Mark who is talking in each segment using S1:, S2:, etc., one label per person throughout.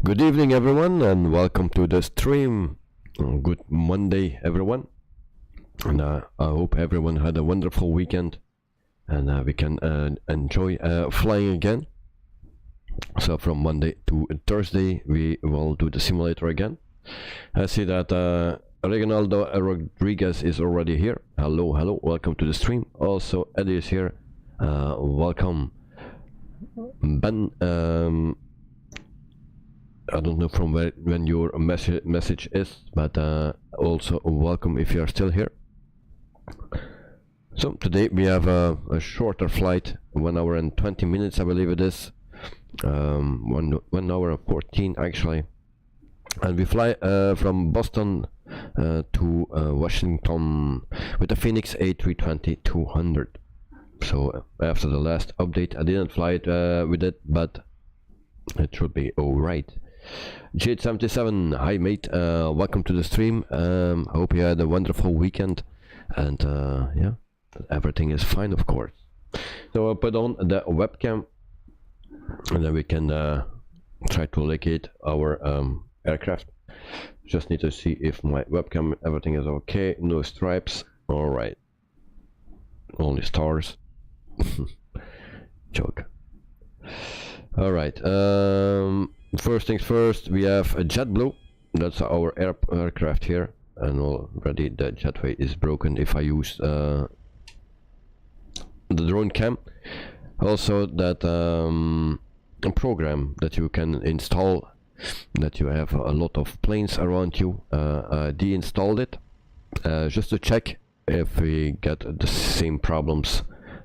S1: Good evening everyone and welcome to the stream. Good Monday everyone, and I hope everyone had a wonderful weekend and we can enjoy flying again. So from Monday to Thursday we will do the simulator again. I see that Reginaldo Rodriguez is already here. Hello, welcome to the stream. Also Eddie is here. Welcome. Ben, I don't know from when your message is, but also welcome if you are still here. So today we have a shorter flight, 1 hour and 20 minutes I believe it is, 1 hour and 14 actually, and we fly from Boston to Washington with the FENIX A320-200. So after the last update I didn't fly it with it, but it should be alright. J77, hi mate, welcome to the stream. Hope you had a wonderful weekend, and yeah, everything is fine of course. So I'll put on the webcam and then we can try to locate our aircraft. Just need to see if my webcam, everything is okay, no stripes, alright, only stars. Joke. Alright, first things first, we have a JetBlue. That's our aircraft here, and already the jetway is broken if I use the drone cam. Also that a program that you can install, that you have a lot of planes around you. I deinstalled it just to check if we get the same problems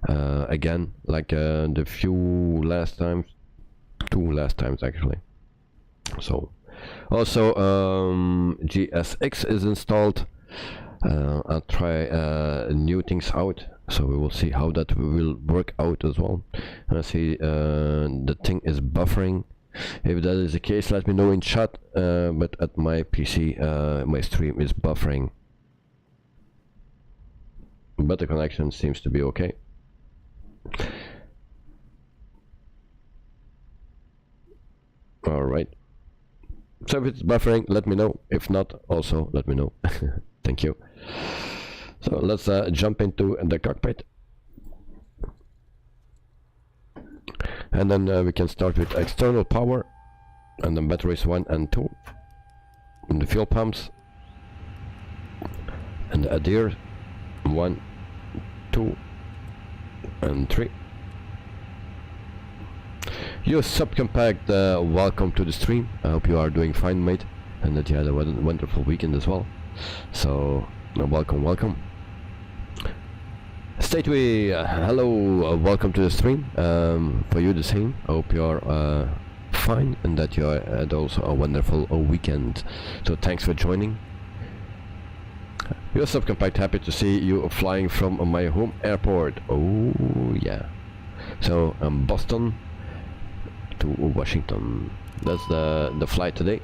S1: again like the two last times actually. So also GSX is installed. I'll try new things out, so we will see how that will work out as well. I see the thing is buffering. If that is the case, let me know in chat, but at my PC my stream is buffering, but the connection seems to be okay. Alright, so if it's buffering, let me know. If not, also let me know. Thank you. So let's jump into the cockpit, and then we can start with external power, and then batteries 1 and 2, and the fuel pumps, and the adhere 1, 2 and 3. You subcompact, welcome to the stream. I hope you are doing fine mate, and that you had a wonderful weekend as well. So welcome. Stateway, hello, welcome to the stream. For you the same. I hope you are fine, and that you had also a wonderful weekend. So thanks for joining. Your subcompact, happy to see you flying from my home airport. Oh yeah. So Boston to Washington. That's the flight today.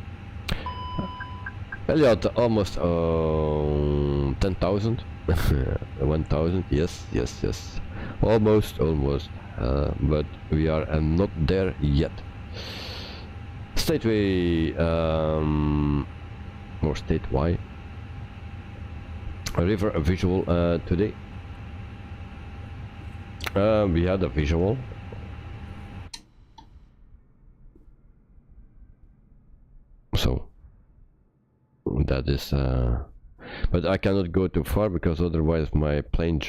S1: Elliot, almost 10,000. 1,000. Yes. Almost. But we are not there yet. Stateway or statewide. A river visual today. We had a visual. So that is but I cannot go too far because otherwise my plane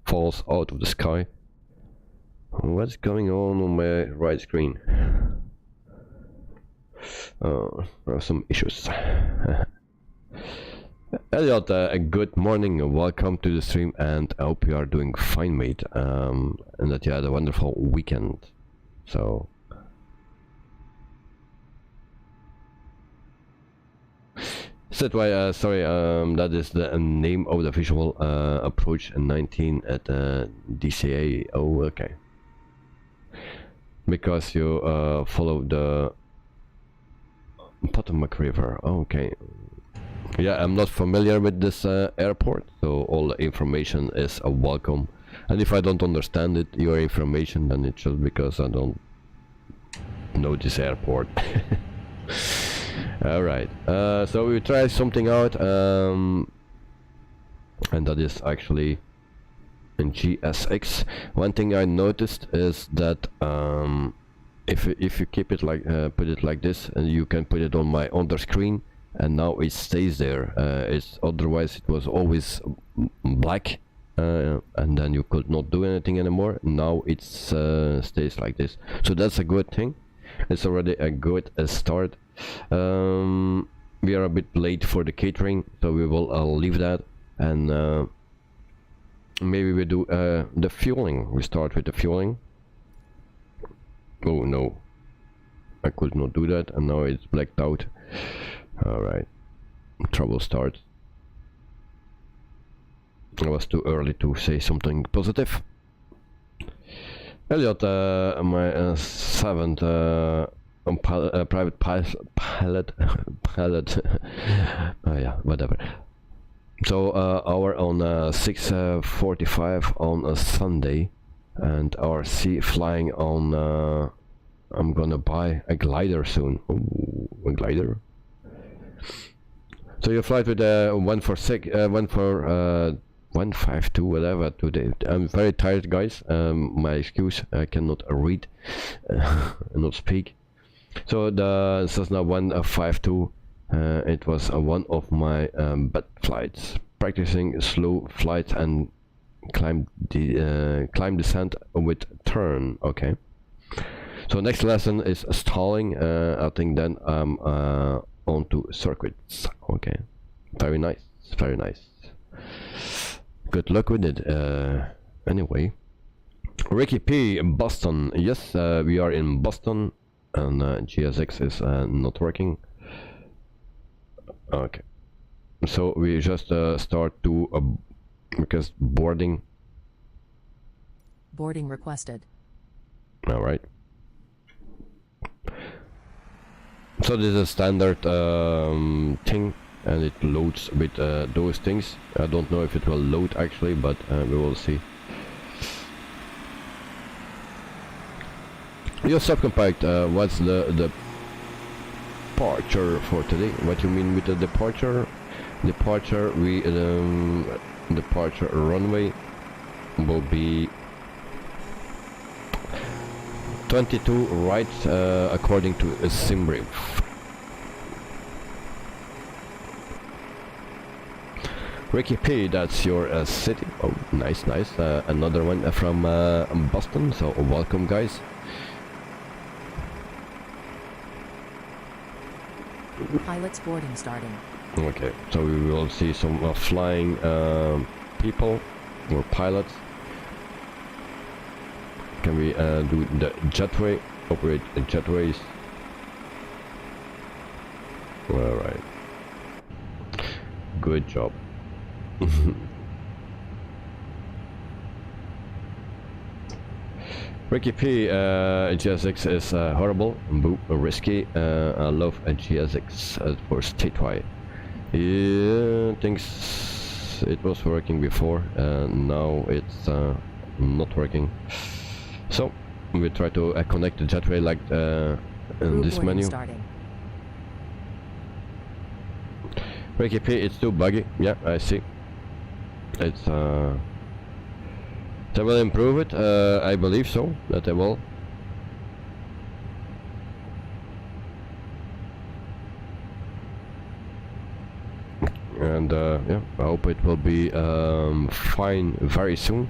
S1: falls out of the sky. What's going on my right screen? There are some issues. Elliot, good morning, welcome to the stream, and I hope you are doing fine mate, and that you had a wonderful weekend. So that's why sorry, that is the name of the visual, approach 19 at DCA. Oh okay, because you follow the Potomac River. Okay. Yeah, I'm not familiar with this airport, so all the information is welcome. And if I don't understand it, your information, then it's just because I don't know this airport. Alright, so we try something out, and that is actually in GSX. One thing I noticed is that if you keep it like put it like this, and you can put it on my other screen, and now it stays there. It's otherwise it was always black, and then you could not do anything anymore. Now it stays like this, so that's a good thing. It's already a good start. We are a bit late for the catering, so we will leave that, and maybe we do the fueling. We start with the fueling. Oh no, I could not do that, and now it's blacked out. Alright, trouble starts. It was too early to say something positive. Elliot, my seventh private pilot yeah, whatever. So our on 6:45 on a Sunday, and our sea flying on I'm gonna buy a glider soon. Ooh, a glider. So you fly with 152 whatever today. I'm very tired, guys. My excuse, I cannot read not speak. So the Cessna 152, it was one of my bad flights, practicing slow flights and climb descent with turn. Okay, so next lesson is stalling. I think then I'm onto circuits. Okay, very nice, very nice. Good luck with it. Anyway, Ricky P in Boston. Yes, we are in Boston, and GSX is not working. Okay, so we just start to because boarding
S2: requested.
S1: All right. So this is a standard thing, and it loads with those things. I don't know if it will load actually, but we will see. Your subcompact, what's the departure for today? What you mean with the departure? Departure, we departure runway will be 22 right, according to a sim brief. Ricky P, that's your city. Oh, nice, nice. Another one from Boston, so welcome, guys.
S2: Pilots boarding starting.
S1: Okay, so we will see some flying people or pilots. Can we do the jetway? Operate the jetways. Alright. Good job. Ricky P, GSX is horrible, boo, risky. I love a GSX for statewide. Yeah, thinks it was working before, and now it's not working. So we try to connect the jetway like in this menu.
S2: Starting.
S1: Ricky P, it's too buggy. Yeah, I see. It's they will improve it. I believe so, that they will. And yeah, I hope it will be fine very soon.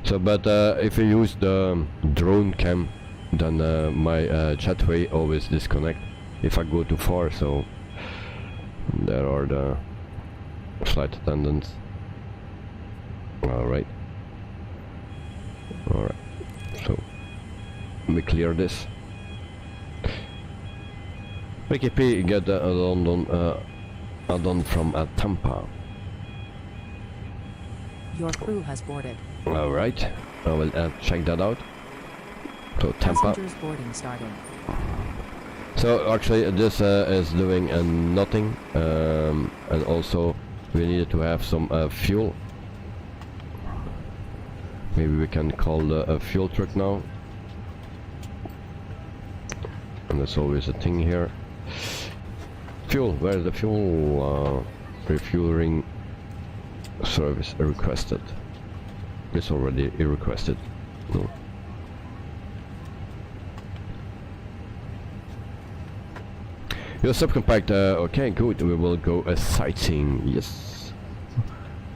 S1: So, but if you use the drone cam, then my jetway always disconnect if I go too far. So there are the flight attendants. Alright. Alright. So we clear this. Ricky P, get a London add-on from Tampa.
S2: Your crew has boarded.
S1: Alright, I will check that out. So Tampa.
S2: Passengers boarding starting.
S1: So actually this is doing nothing, and also we needed to have some fuel. Maybe we can call the fuel truck now. and there's always a thing here. Fuel, where's the fuel? Refueling service requested. It's already requested. No. Your subcompact, okay, good. We will go sightseeing. Yes.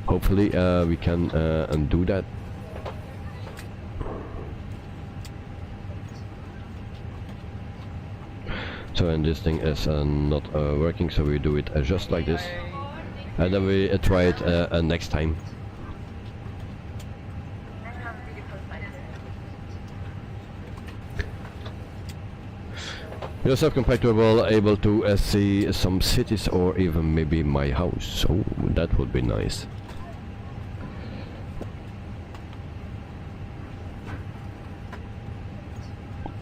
S1: Hopefully we can undo that. So, and this thing is not working, so we do it just like this, and then we try it next time. Your subcompactor will able to see some cities or even maybe my house. Oh, that would be nice.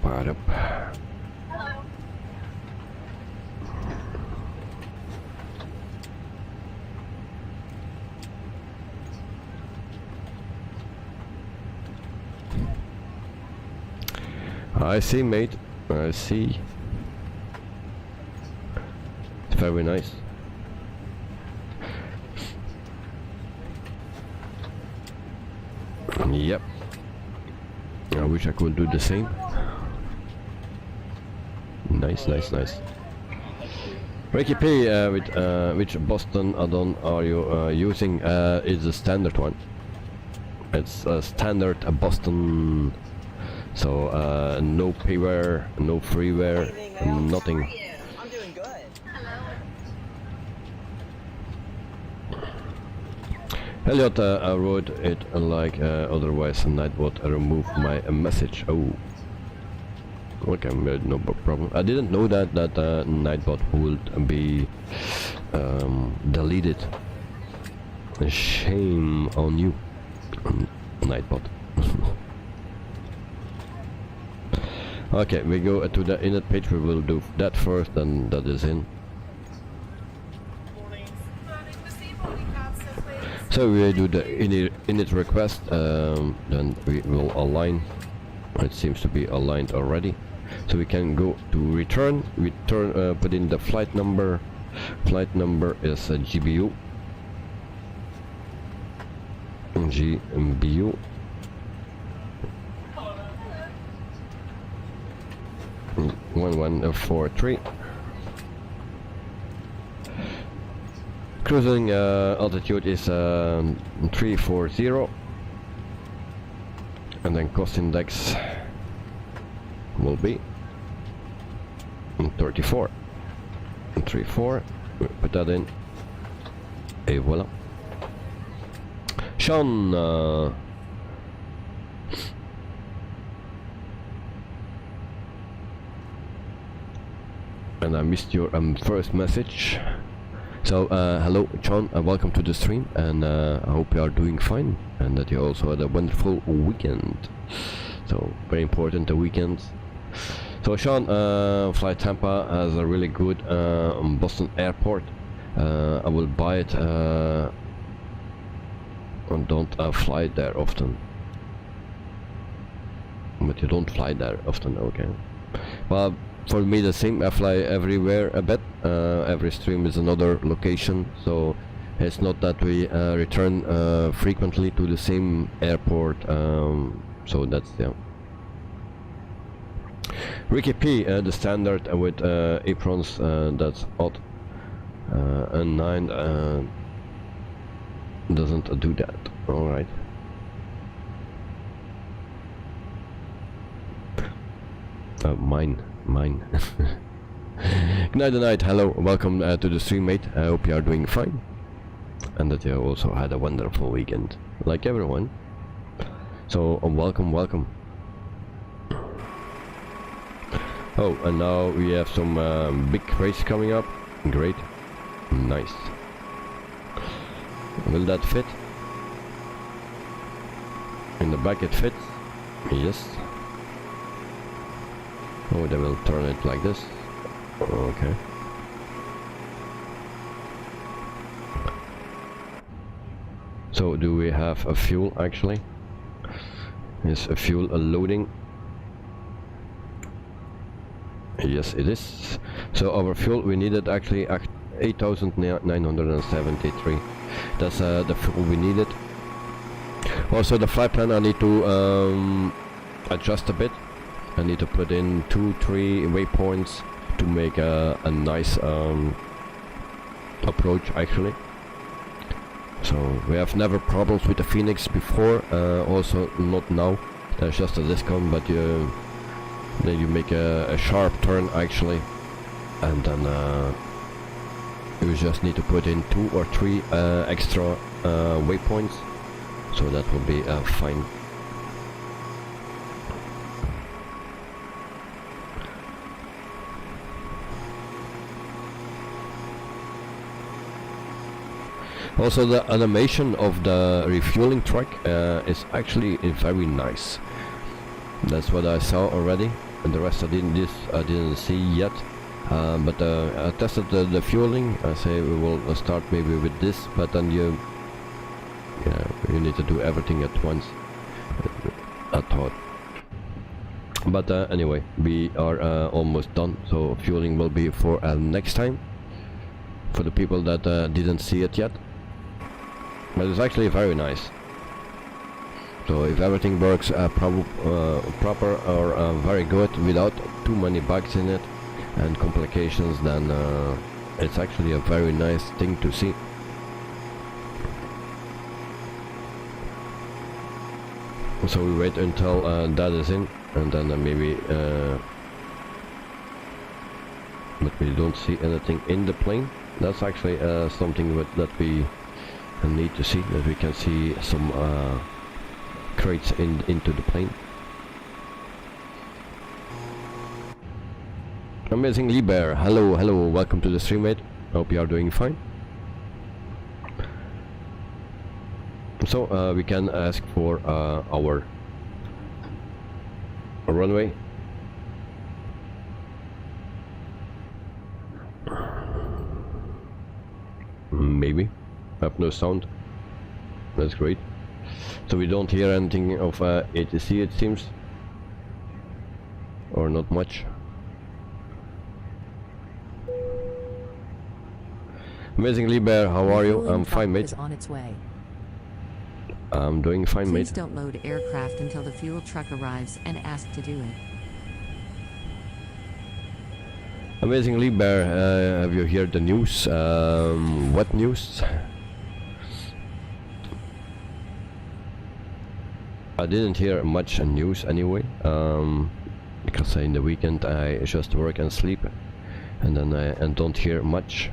S1: Power up. I see, mate. I see. Very nice. Yep. I wish I could do the same. Nice, nice, nice. Ricky P, with which Boston add-on are you using? It's a standard one. It's a standard Boston. So no payware, no freeware, nothing.
S3: I'm doing good.
S1: Elliot, I wrote it like otherwise Nightbot removed my message. Oh, okay, no problem. I didn't know that Nightbot would be deleted. Shame on you, Nightbot. Okay, we go to the init page. We will do that first, and that is in. So we do the init request, then we will align. It seems to be aligned already. So we can go to return. Put in the flight number. Flight number is GBU. GBU. Mm, 1143. Cruising altitude is 340, and then cost index will be 34. 34. Put that in. Et voila. Sean. And I missed your first message. So hello John, welcome to the stream, and I hope you are doing fine and that you also had a wonderful weekend. So very important, the weekends. So Sean, Flight Tampa has a really good Boston airport. I will buy it and don't fly there often. But you don't fly there often, okay. Well, for me the same. I fly everywhere a bit. Every stream is another location, so it's not that we return frequently to the same airport. So that's, yeah. Ricky P, the standard with aprons, that's odd. And 9 doesn't do that. Alright. Mine. Good night, hello, welcome to the stream, mate. I hope you are doing fine, and that you also had a wonderful weekend, like everyone. So welcome. Oh, and now we have some big race coming up. Great, nice. Will that fit? In the back it fits. Yes. Oh, they will turn it like this. Okay. So do we have a fuel actually? Is a fuel loading? Yes, it is. So our fuel, we needed actually 8,973. That's the fuel we needed. Also the flight plan I need to adjust a bit. I need to put in 2-3 waypoints to make a nice approach actually. So we have never problems with the FENIX before, also not now. There's just a discount, but then you make a sharp turn actually, and then you just need to put in 2 or 3 extra waypoints, so that will be fine. Also the animation of the refueling truck is actually very nice. That's what I saw already, and the rest I didn't see yet. But I tested the fueling. I say we will start maybe with this, but then you need to do everything at once. I thought. But anyway, we are almost done. So fueling will be for next time. For the people that didn't see it yet. But it's actually very nice. So if everything works proper or very good without too many bugs in it and complications, then it's actually a very nice thing to see. So we wait until that is in, and then maybe but we don't see anything in the plane. That's actually something that we need to see, that we can see some crates into the plane. Amazing Liber, hello, welcome to the stream, mate. Hope you are doing fine. So we can ask for our runway. Maybe. Have no sound. That's great. So we don't hear anything of ATC, it seems, or not much. Amazing Liber, how are you? I'm fine, mate.
S2: Is on its way.
S1: I'm doing fine, mate.
S2: Please don't load aircraft until the fuel truck arrives and ask to do it.
S1: Amazing Liber, have you heard the news? What news? I didn't hear much news anyway, because in the weekend I just work and sleep, and then I don't hear much.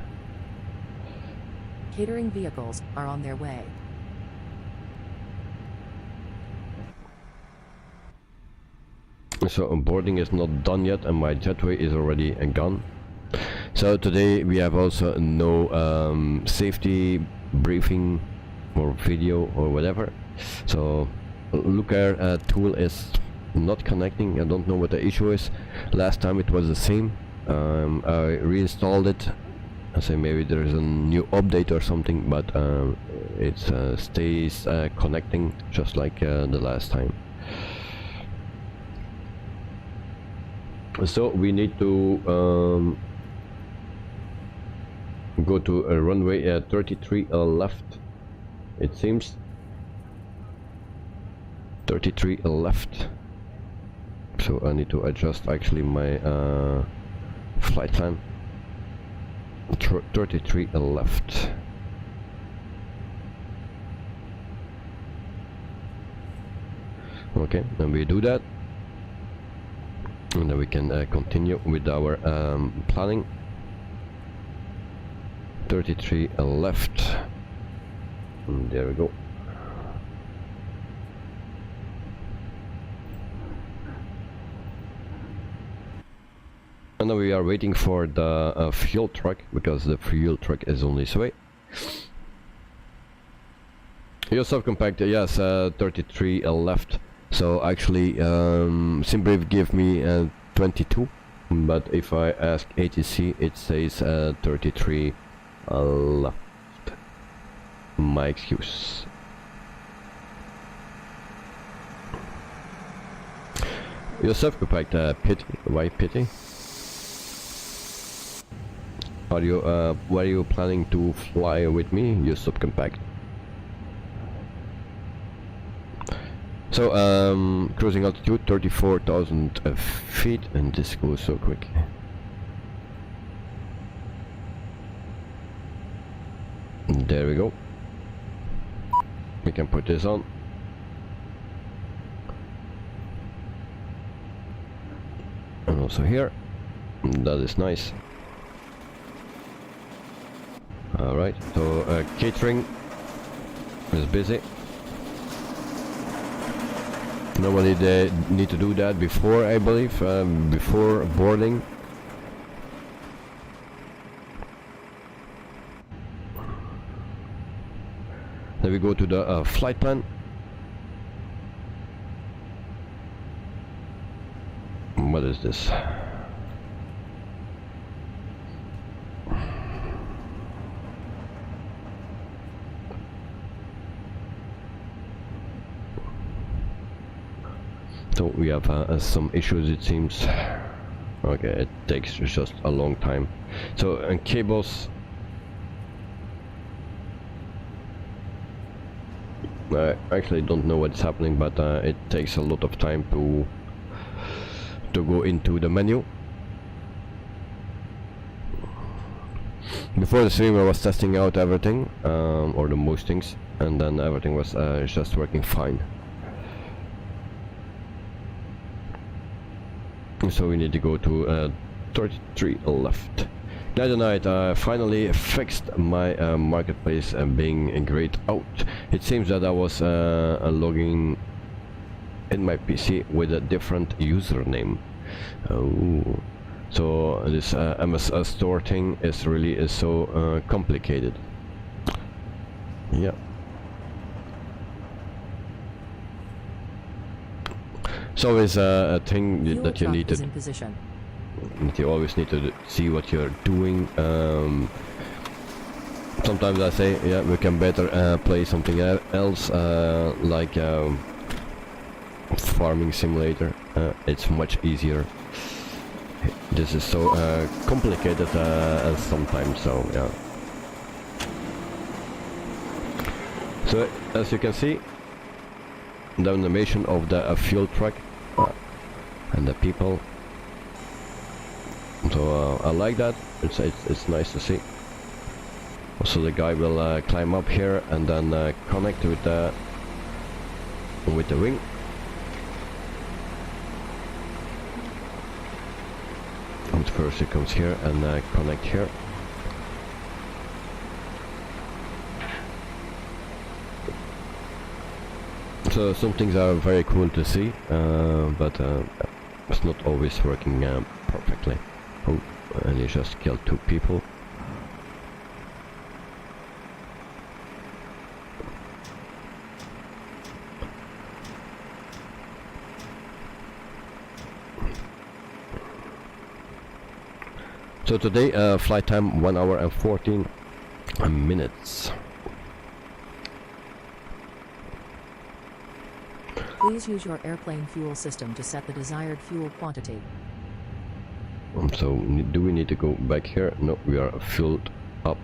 S2: Catering vehicles are on their way.
S1: So boarding is not done yet, and my jetway is already gone. So today we have also no safety briefing or video or whatever. So Looker tool is not connecting. I don't know what the issue is. Last time it was the same. I reinstalled it. I say maybe there is a new update or something, but it stays connecting just like the last time. So we need to go to a runway 33 left, it seems. 33 left. So I need to adjust actually my flight plan. 33 left. Okay, and we do that, and then we can continue with our planning. 33 left, and there we go. And now we are waiting for the fuel truck, because the fuel truck is on its way. Your subcompact, yes, 33 left. So actually, SimBrief give me 22, but if I ask ATC, it says 33 left. My excuse. Your subcompact, pity. Why pity? Are you where are you planning to fly with me, you subcompact? So cruising altitude 34,000 feet, and this goes so quick. There we go. We can put this on. And also here. That is nice. Alright, so catering is busy. Normally they need to do that before, I believe, before boarding. Then we go to the flight plan. What is this? So we have some issues, it seems. Okay, it takes just a long time. So KBOS, I actually don't know what's happening, but it takes a lot of time to go into the menu. Before the stream I was testing out everything, or the most things, and then everything was just working fine. So we need to go to 33 left. Night and night, I finally fixed my marketplace being grayed out. It seems that I was logging in my PC with a different username. Oh, so this MS store thing is really so complicated. Yeah. So it's a thing that you need to. That you always need to see what you're doing. Sometimes I say, yeah, we can better play something else, like farming simulator. It's much easier. This is so complicated sometimes. So yeah. So as you can see, the animation of the fuel truck and the people. So I like that. It's nice to see. Also the guy will climb up here and then connect with the wing. And first he comes here and connect here. So some things are very cool to see, but it's not always working perfectly. Oh, and he just killed 2 people. So today flight time 1 hour and 14 minutes.
S2: Please use your airplane fuel system to set the desired fuel quantity.
S1: So do we need to go back here? No, we are filled up.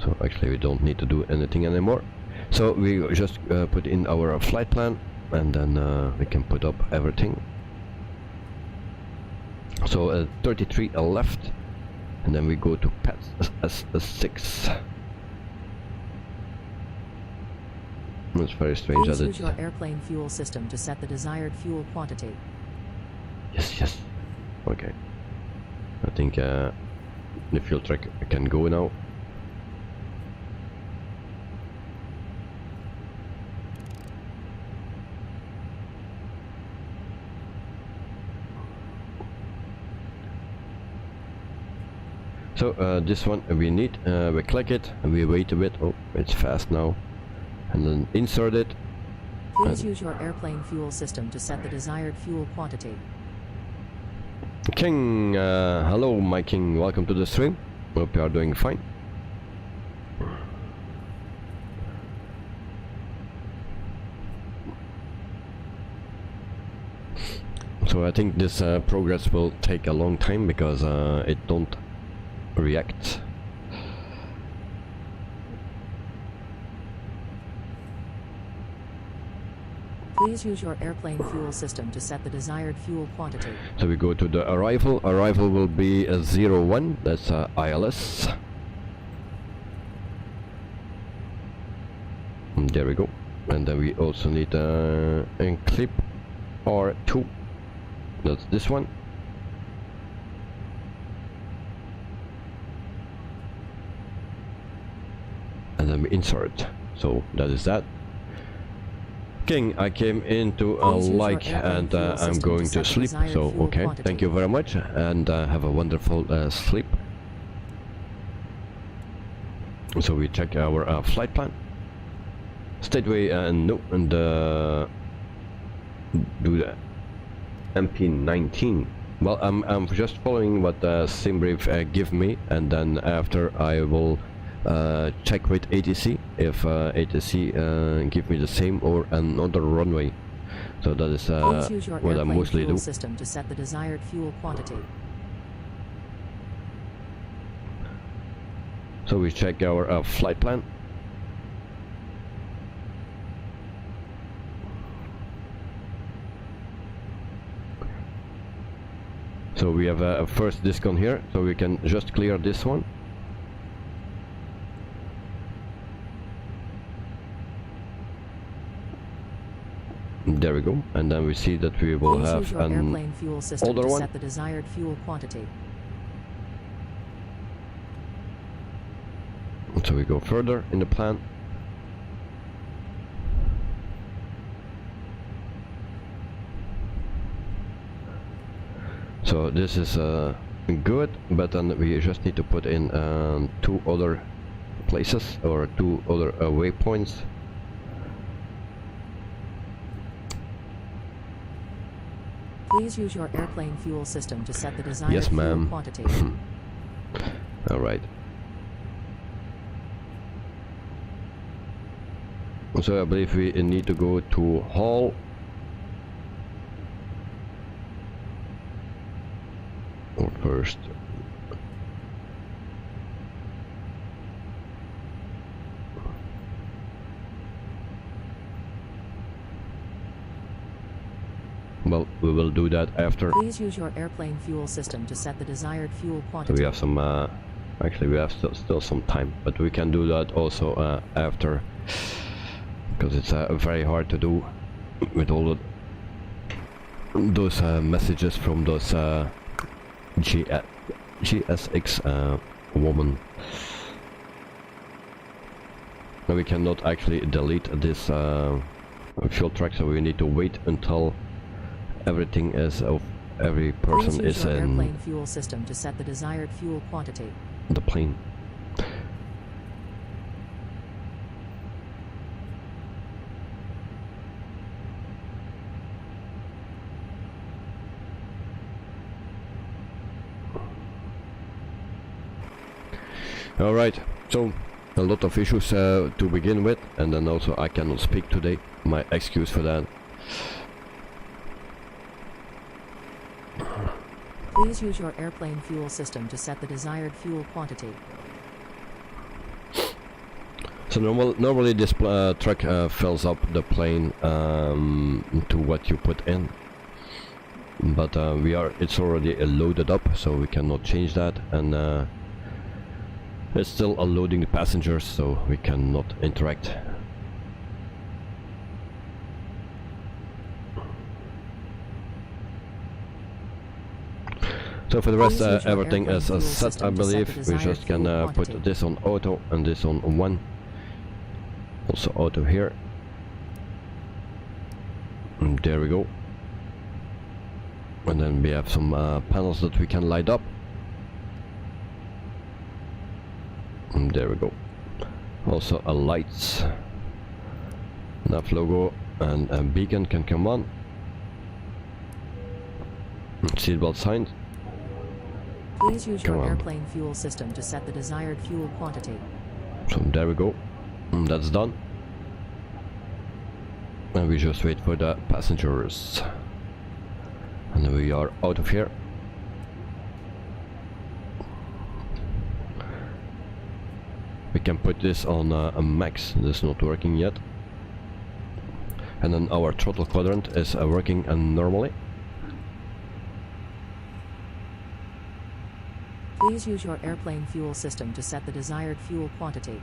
S1: So actually we don't need to do anything anymore. So we just put in our flight plan, and then we can put up everything. So 33 left, and then we go to PATS 6. It's very strange that
S2: use your airplane fuel system to set the desired fuel quantity.
S1: Yes. Okay. I think the fuel truck can go now. So this one we need, we click it and we wait a bit. Oh, it's fast now. And then insert it.
S2: Please use your airplane fuel system to set the desired fuel quantity.
S1: King, hello my king, welcome to the stream. Hope you are doing fine. So I think this progress will take a long time because it don't react.
S2: Please use your airplane fuel system to set the desired fuel quantity.
S1: So we go to the arrival. Arrival will be a 01. That's ILS. And there we go. And then we also need a clip R2. That's this one. And then we insert. So that is that. King, I came into a like and I'm going to sleep. So okay, thank you very much and have a wonderful sleep. So we check our flight plan. Stateway no, and do the MP19. Well, I'm just following what SimBrief give me, and then after I will check with ATC if ATC give me the same or another runway. So that is what I mostly do.
S2: System to set the desired fuel quantity.
S1: So we check our flight plan. So we have a first disc on here, so we can just clear this one. There we go, and then we see that we will have an
S2: airplane fuel system
S1: older
S2: to
S1: one.
S2: set the desired fuel quantity.
S1: So we go further in the plan. So this is good, but then we just need to put in 2 other places or 2 other waypoints.
S2: Please use your airplane fuel system to set the desired fuel quantity.
S1: All right. So I believe we need to go to Hall. Or first. Well, we will do that after.
S2: Please use your airplane fuel system to set the desired fuel quantity.
S1: So we have some, actually we have still some time, but we can do that also after, because it's very hard to do with all those messages from those GSX woman. Now we cannot actually delete this fuel track, so we need to wait until everything is of every person is in
S2: airplane fuel system to set the desired fuel quantity.
S1: The plane. All right, so a lot of issues to begin with, and then also I cannot speak today. My excuse for that.
S2: Please use your airplane fuel system to set the desired fuel quantity.
S1: So normally this truck fills up the plane to what you put in, but it's already loaded up, so we cannot change that, and it's still unloading the passengers, so we cannot interact. So for the rest, everything is set, I believe. We just can put this on auto and this on 1. Also auto here. And there we go. And then we have some panels that we can light up. And there we go. Also a lights. Nav logo and a beacon can come on. Seatbelt sign.
S2: Please use your airplane fuel system to set the desired fuel quantity.
S1: So there we go. And that's done. And we just wait for the passengers. And then And we are out of here. We can put this on a max. This is not working yet. And then our throttle quadrant is working normally.
S2: Please use your airplane fuel system to set the desired fuel quantity.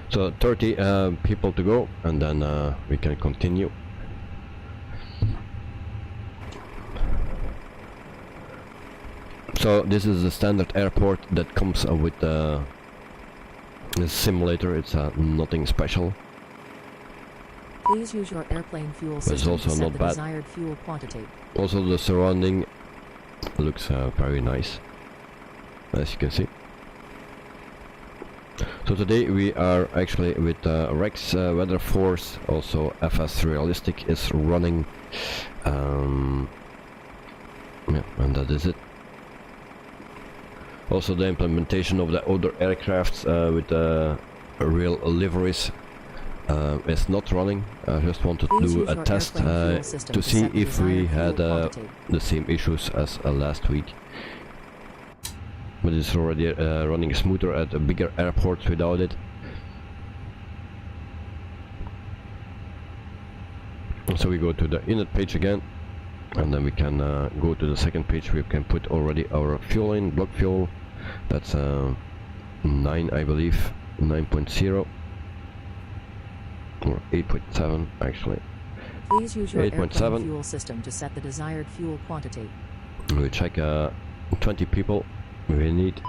S1: So 30 people to go, and then we can continue. So this is the standard airport that comes with the simulator. It's nothing special.
S2: Please use your airplane fuel
S1: But it's
S2: system
S1: also
S2: to set
S1: not
S2: the
S1: bad.
S2: desired fuel quantity.
S1: Also the surrounding looks very nice, as you can see. So today we are actually with Rex Weather Force. Also FS Realistic is running. Yeah, and that is it. Also the implementation of the other aircrafts with real liveries is not running. I just wanted to do a test to see if we had the same issues as last week. But it's already running smoother at a bigger airports without it. So we go to the init page again, and then we can go to the second page. We can put already our fuel in, block fuel. That's 9, I believe, 9.0 or 8.7 actually.
S2: Please use your airplane
S1: 8.7.
S2: fuel system to set the desired fuel quantity.
S1: We check 20 people we need.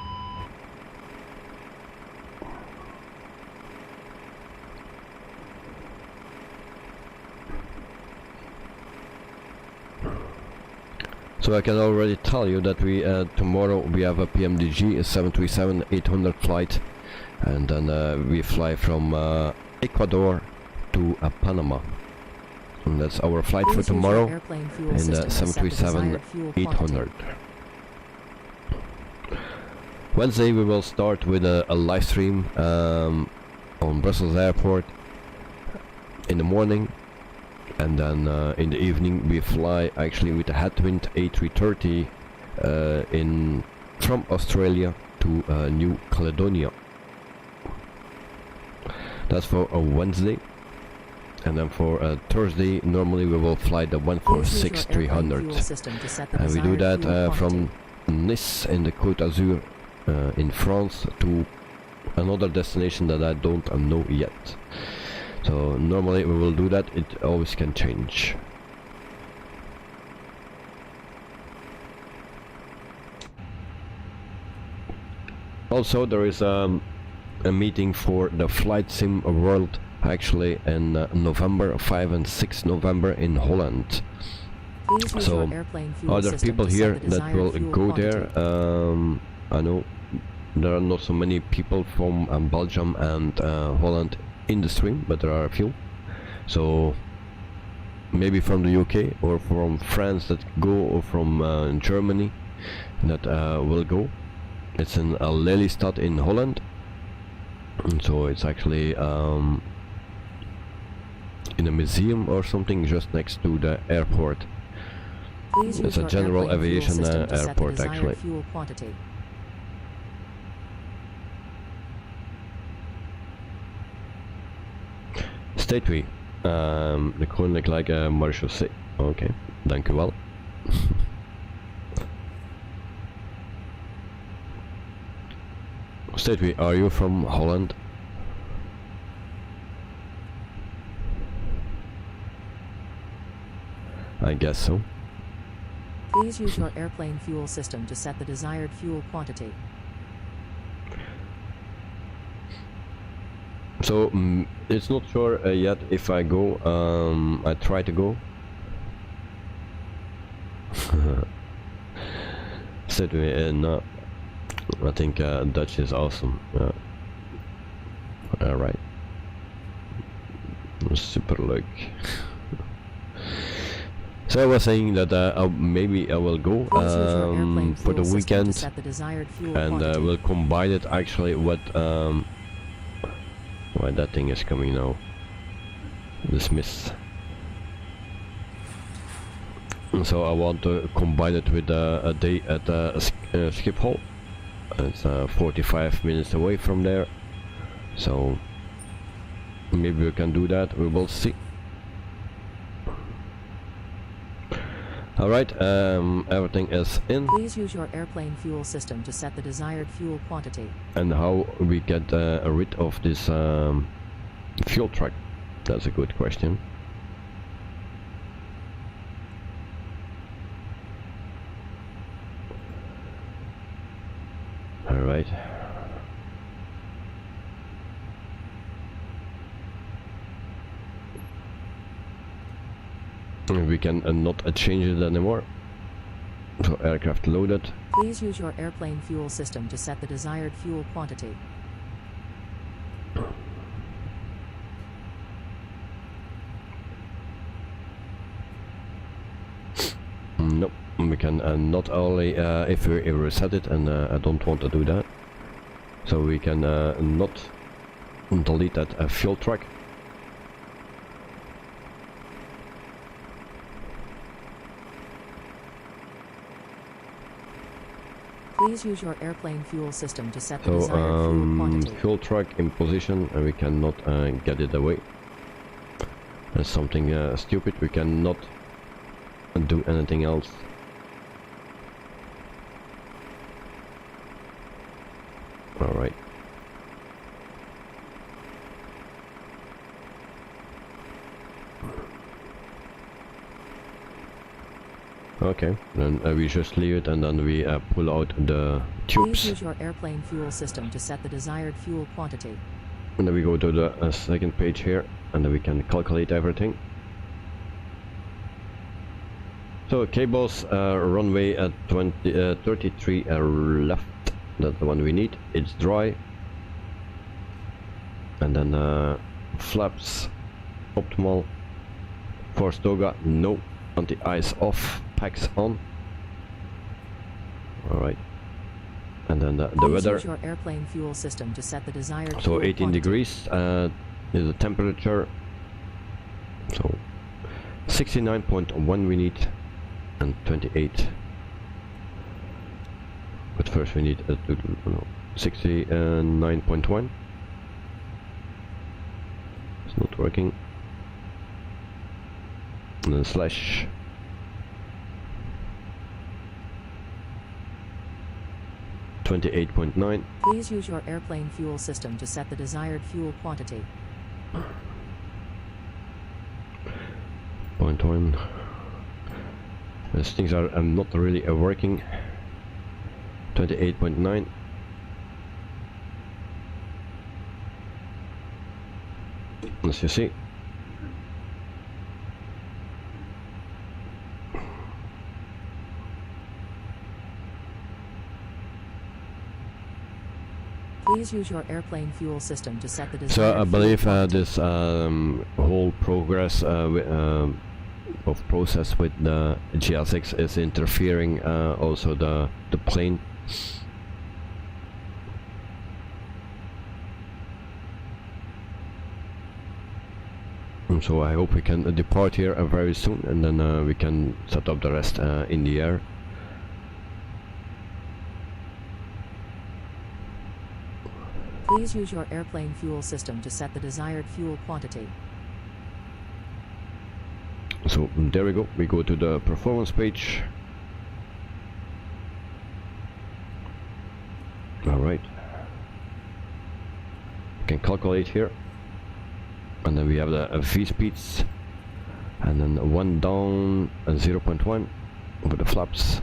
S1: So I can already tell you that we tomorrow we have a PMDG, a 737-800 flight, and then we fly from Ecuador to Panama. And that's our flight for tomorrow in the 737-800. Wednesday we will start with a live stream on Brussels Airport in the morning. And then in the evening we fly actually with the headwind A330 from Australia to New Caledonia. That's for a Wednesday. And then for Thursday normally we will fly the 146-300. And we do that from Nice in the Côte d'Azur in France to another destination that I don't know yet. So normally we will do that, it always can change. Also there is a meeting for the Flight Sim World actually in November, 5 and 6 November in Holland. So other people here that will go there, I know there are not so many people from Belgium and Holland in the stream, but there are a few. So maybe from the UK or from France that go, or from Germany that will go. It's in Lelystad in Holland, and so it's actually in a museum or something just next to the airport. It's a general aviation airport actually. State we, de koninklijk like marechaussee. Oké, dank u wel. State we, are you from Holland? I guess so.
S2: Please use your airplane fuel system to set the desired fuel quantity.
S1: So it's not sure yet if I go. I try to go. Said we no. I think Dutch is awesome. All right. Super leuk. So I was saying that maybe I will go for the weekend, and we'll combine it actually with Why that thing is coming now? Dismiss. So I want to combine it with a day at Schiphol. It's 45 minutes away from there, so maybe we can do that. We will see. Alright, everything is in.
S2: Please use your airplane fuel system to set the desired fuel quantity.
S1: And how we get rid of this fuel truck? That's a good question. Alright. We can not change it anymore. So aircraft loaded.
S2: Please use your airplane fuel system to set the desired fuel quantity.
S1: Nope, we can not only if we reset it, and I don't want to do that. So we can not delete that fuel truck.
S2: Please use your airplane fuel system to set the desired fuel quantity.
S1: Fuel truck in position, and we cannot get it away. That's something stupid. We cannot do anything else. Alright. Okay, then we just leave it, and then we pull out the tubes.
S2: Please use your airplane fuel system to set the desired fuel quantity.
S1: And then we go to the second page here, and then we can calculate everything. So KBOS runway at 33 left, that's the one we need. It's dry. And then flaps optimal. Force toga no. Anti-ice off. Packs on. Alright. And then the weather.
S2: Use your airplane fuel system to set the desired
S1: so
S2: fuel
S1: 18
S2: quantity.
S1: degrees is the temperature. So 69.1 we need. And 28. But first we need 69.1. It's not working. And then slash 28.9.
S2: Please use your airplane fuel system to set the desired fuel quantity.
S1: 0.1. These things are not really working. 28.9. As you see.
S2: Please use your airplane fuel system to set the desired
S1: So I
S2: fuel
S1: believe
S2: quantity.
S1: this whole progress of process with the GL6 is interfering also the plane. And so I hope we can depart here very soon, and then we can set up the rest in the air.
S2: Please use your airplane fuel system to set the desired fuel quantity.
S1: So there we go. We go to the performance page. Alright. We can calculate here. And then we have the V speeds. And then 1 down and 0.1 over the flaps.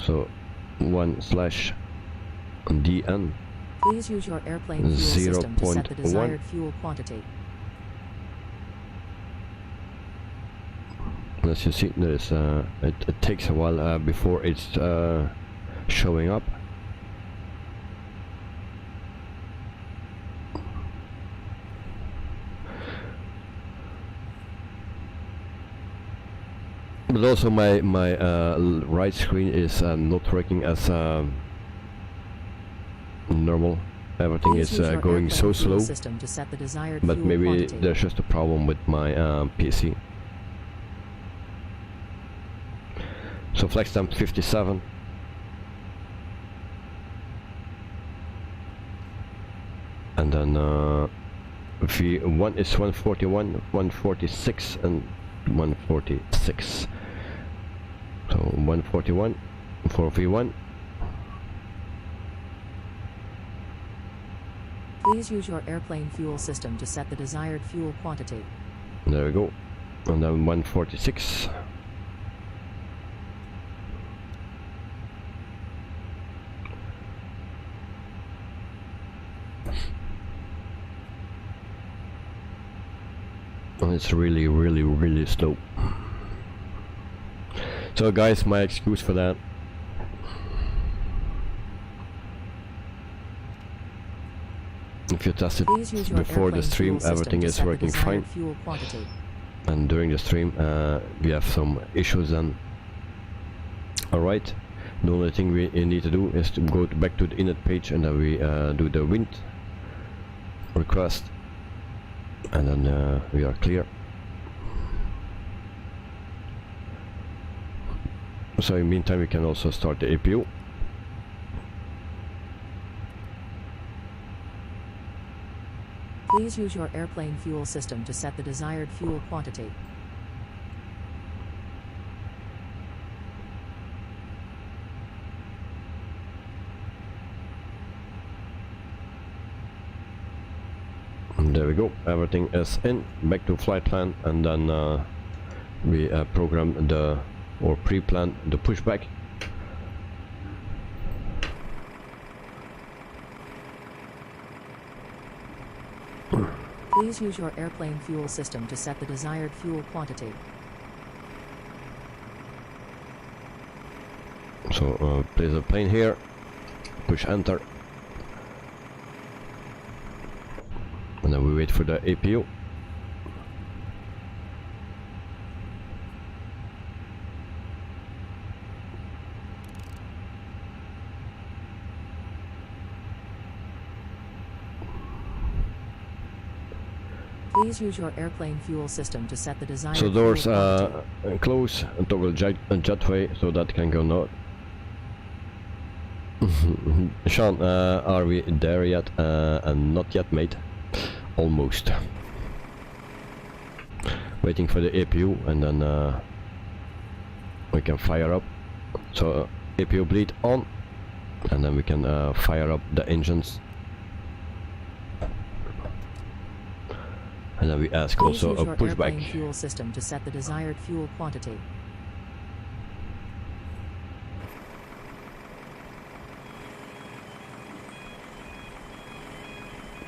S1: So 1/DN.
S2: Please use your airplane fuel system to set the desired fuel quantity.
S1: As you see, there is it takes a while before it's showing up. But also my right screen is not working as normal. everything
S2: Please
S1: is
S2: use your
S1: going so
S2: airplane fuel
S1: slow,
S2: system to set the desired
S1: but
S2: fuel
S1: maybe
S2: quantity.
S1: there's just a problem with my PC. So flex temp 57. And then V1 is 141, 146 and 146. So 141 for V1.
S2: Please use your airplane fuel system to set the desired fuel quantity.
S1: There we go. And then 146. And it's really slow. So guys, my excuse for that. If you test it
S2: Please use your
S1: before the
S2: airplane
S1: stream,
S2: fuel system
S1: everything
S2: to
S1: is
S2: set the
S1: working
S2: desired
S1: fine.
S2: fuel quantity.
S1: And during the stream we have some issues, and alright, the only thing we need to do is to go back to the init page, and then we do the wind request, and then we are clear. So in the meantime we can also start the APU.
S2: Please use your airplane fuel system to set the desired fuel quantity.
S1: And there we go, everything is in. Back to flight plan, and then we program the, or pre-plan the pushback.
S2: Please use your airplane fuel system to set the desired fuel quantity.
S1: So place a plane here, push enter, and then we wait for the APU.
S2: Please use your airplane fuel system to set the desired
S1: So
S2: fuel
S1: doors
S2: quantity.
S1: close, and toggle jetway so that can go north. Sean, are we there yet? And not yet, mate. Almost. Waiting for the APU, and then we can fire up. So APU bleed on, and then we can fire up the engines. And then we ask
S2: Please
S1: also
S2: use
S1: a
S2: your
S1: pushback.
S2: airplane fuel system to set the desired fuel quantity.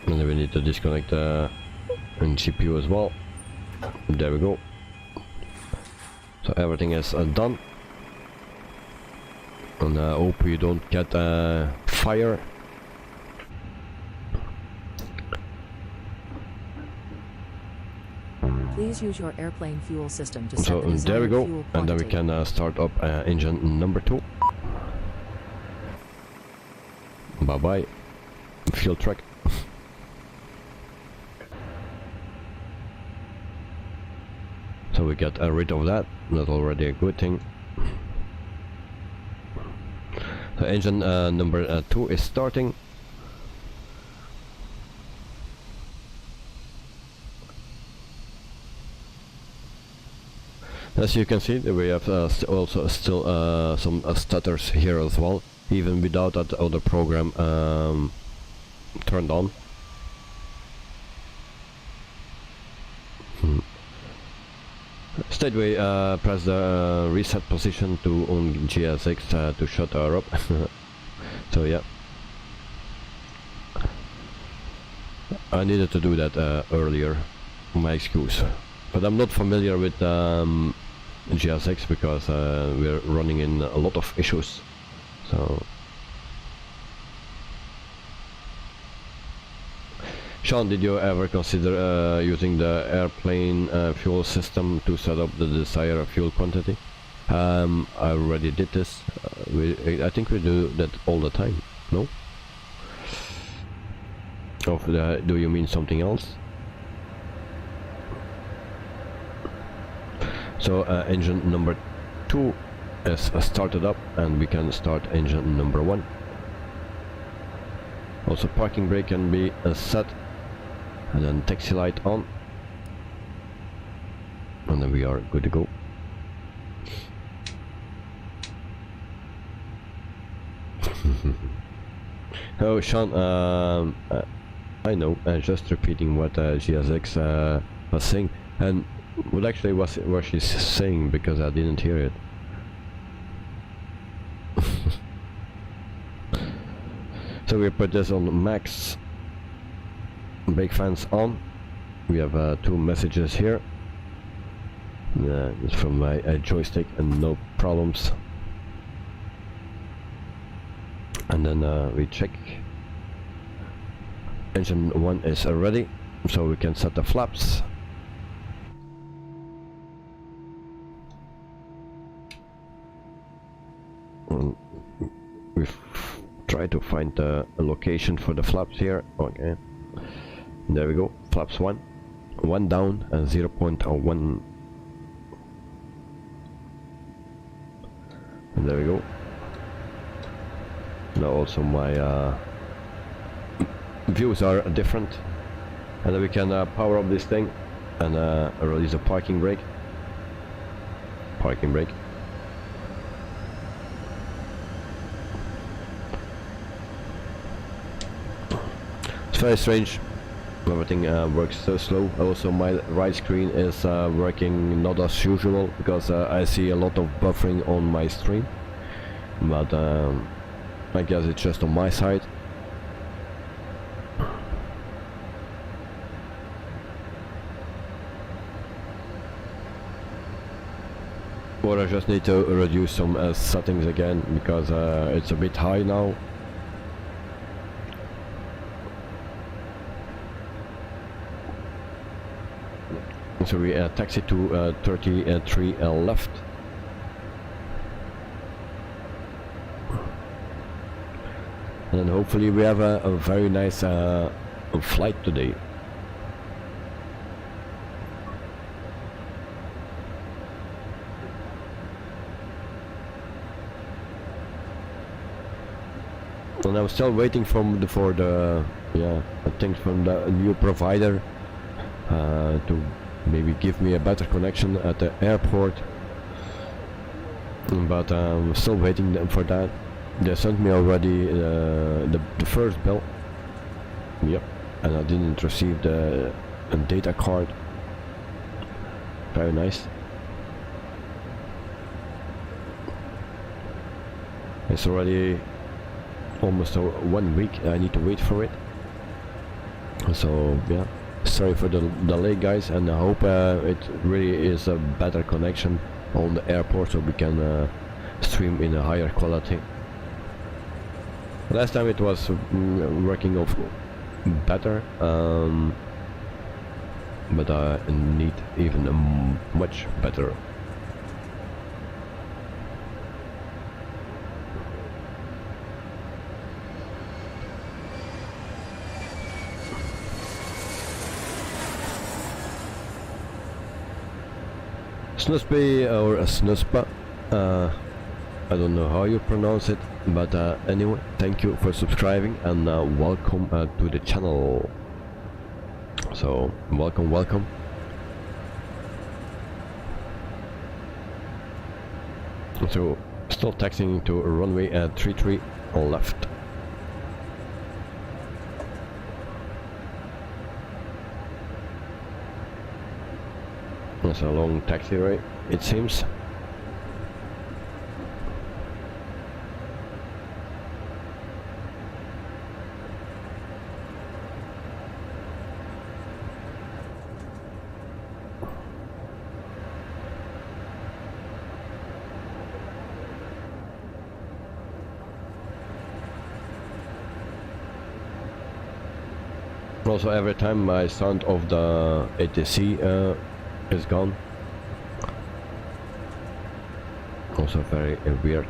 S1: And then we need to disconnect the GPU as well. There we go. So everything is done. And I hope you don't get fire.
S2: Please use your airplane fuel system to set
S1: So
S2: the desired
S1: there we go,
S2: fuel
S1: and then we
S2: quantity.
S1: can start up engine number 2. Bye bye, fuel truck. So we got rid of that. That's already a good thing. So engine number 2 is starting. As you can see, we have also still some stutters here as well, even without that other program turned on. Instead we press the reset position to on GSX to shut her up. So yeah, I needed to do that earlier, my excuse. But I'm not familiar with GSX because we're running in a lot of issues. So Sean, did you ever consider using the airplane fuel system to set up the desired fuel quantity? I already did this. I think we do that all the time, no? Of the, do you mean something else? So engine number 2 is started up, and we can start engine number 1. Also parking brake can be set, and then taxi light on, and then we are good to go. Oh, Sean, I know, just repeating what GSX was saying, and what actually was what she's saying, because I didn't hear it. So we put this on max, brake fans on. We have 2 messages here. It's from my joystick, and no problems. And then we check. Engine 1 is ready, so we can set the flaps. We've tried to find a location for the flaps here. Okay, there we go. Flaps 1 down, and 0.1. And there we go. Now also my views are different, and then we can power up this thing and release a parking brake. It's very strange, everything works so slow. Also my right screen is working not as usual, because I see a lot of buffering on my stream, but I guess it's just on my side. Or I just need to reduce some settings again, because it's a bit high now. So we taxi to 33 left. And then hopefully we have a very nice flight today. And I'm still waiting for the I think from the new provider to maybe give me a better connection at the airport, but I'm still waiting for that. They sent me already the first bill. Yep, and I didn't receive the data card. Very nice. It's already almost 1 week. I need to wait for it. So yeah, sorry for the delay, guys, and I hope it really is a better connection on the airport, so we can stream in a higher quality. Last time it was working off better, but I need even much better. Snusby or Snuspa, I don't know how you pronounce it, but anyway, thank you for subscribing, and welcome to the channel. So welcome. So still taxiing to runway 33 left. It's a long taxi ride, it seems. Also, every time my sound of the ATC is gone. Also very weird.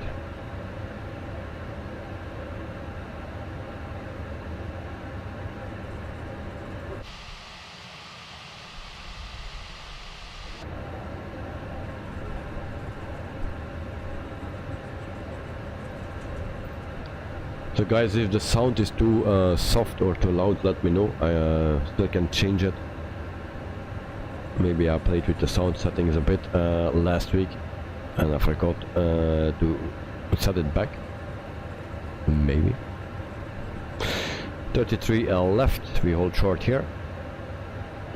S1: So guys, if the sound is too soft or too loud, let me know. I still can change it. Maybe I played with the sound settings a bit last week and I forgot to set it back. Maybe. 33 left, we hold short here.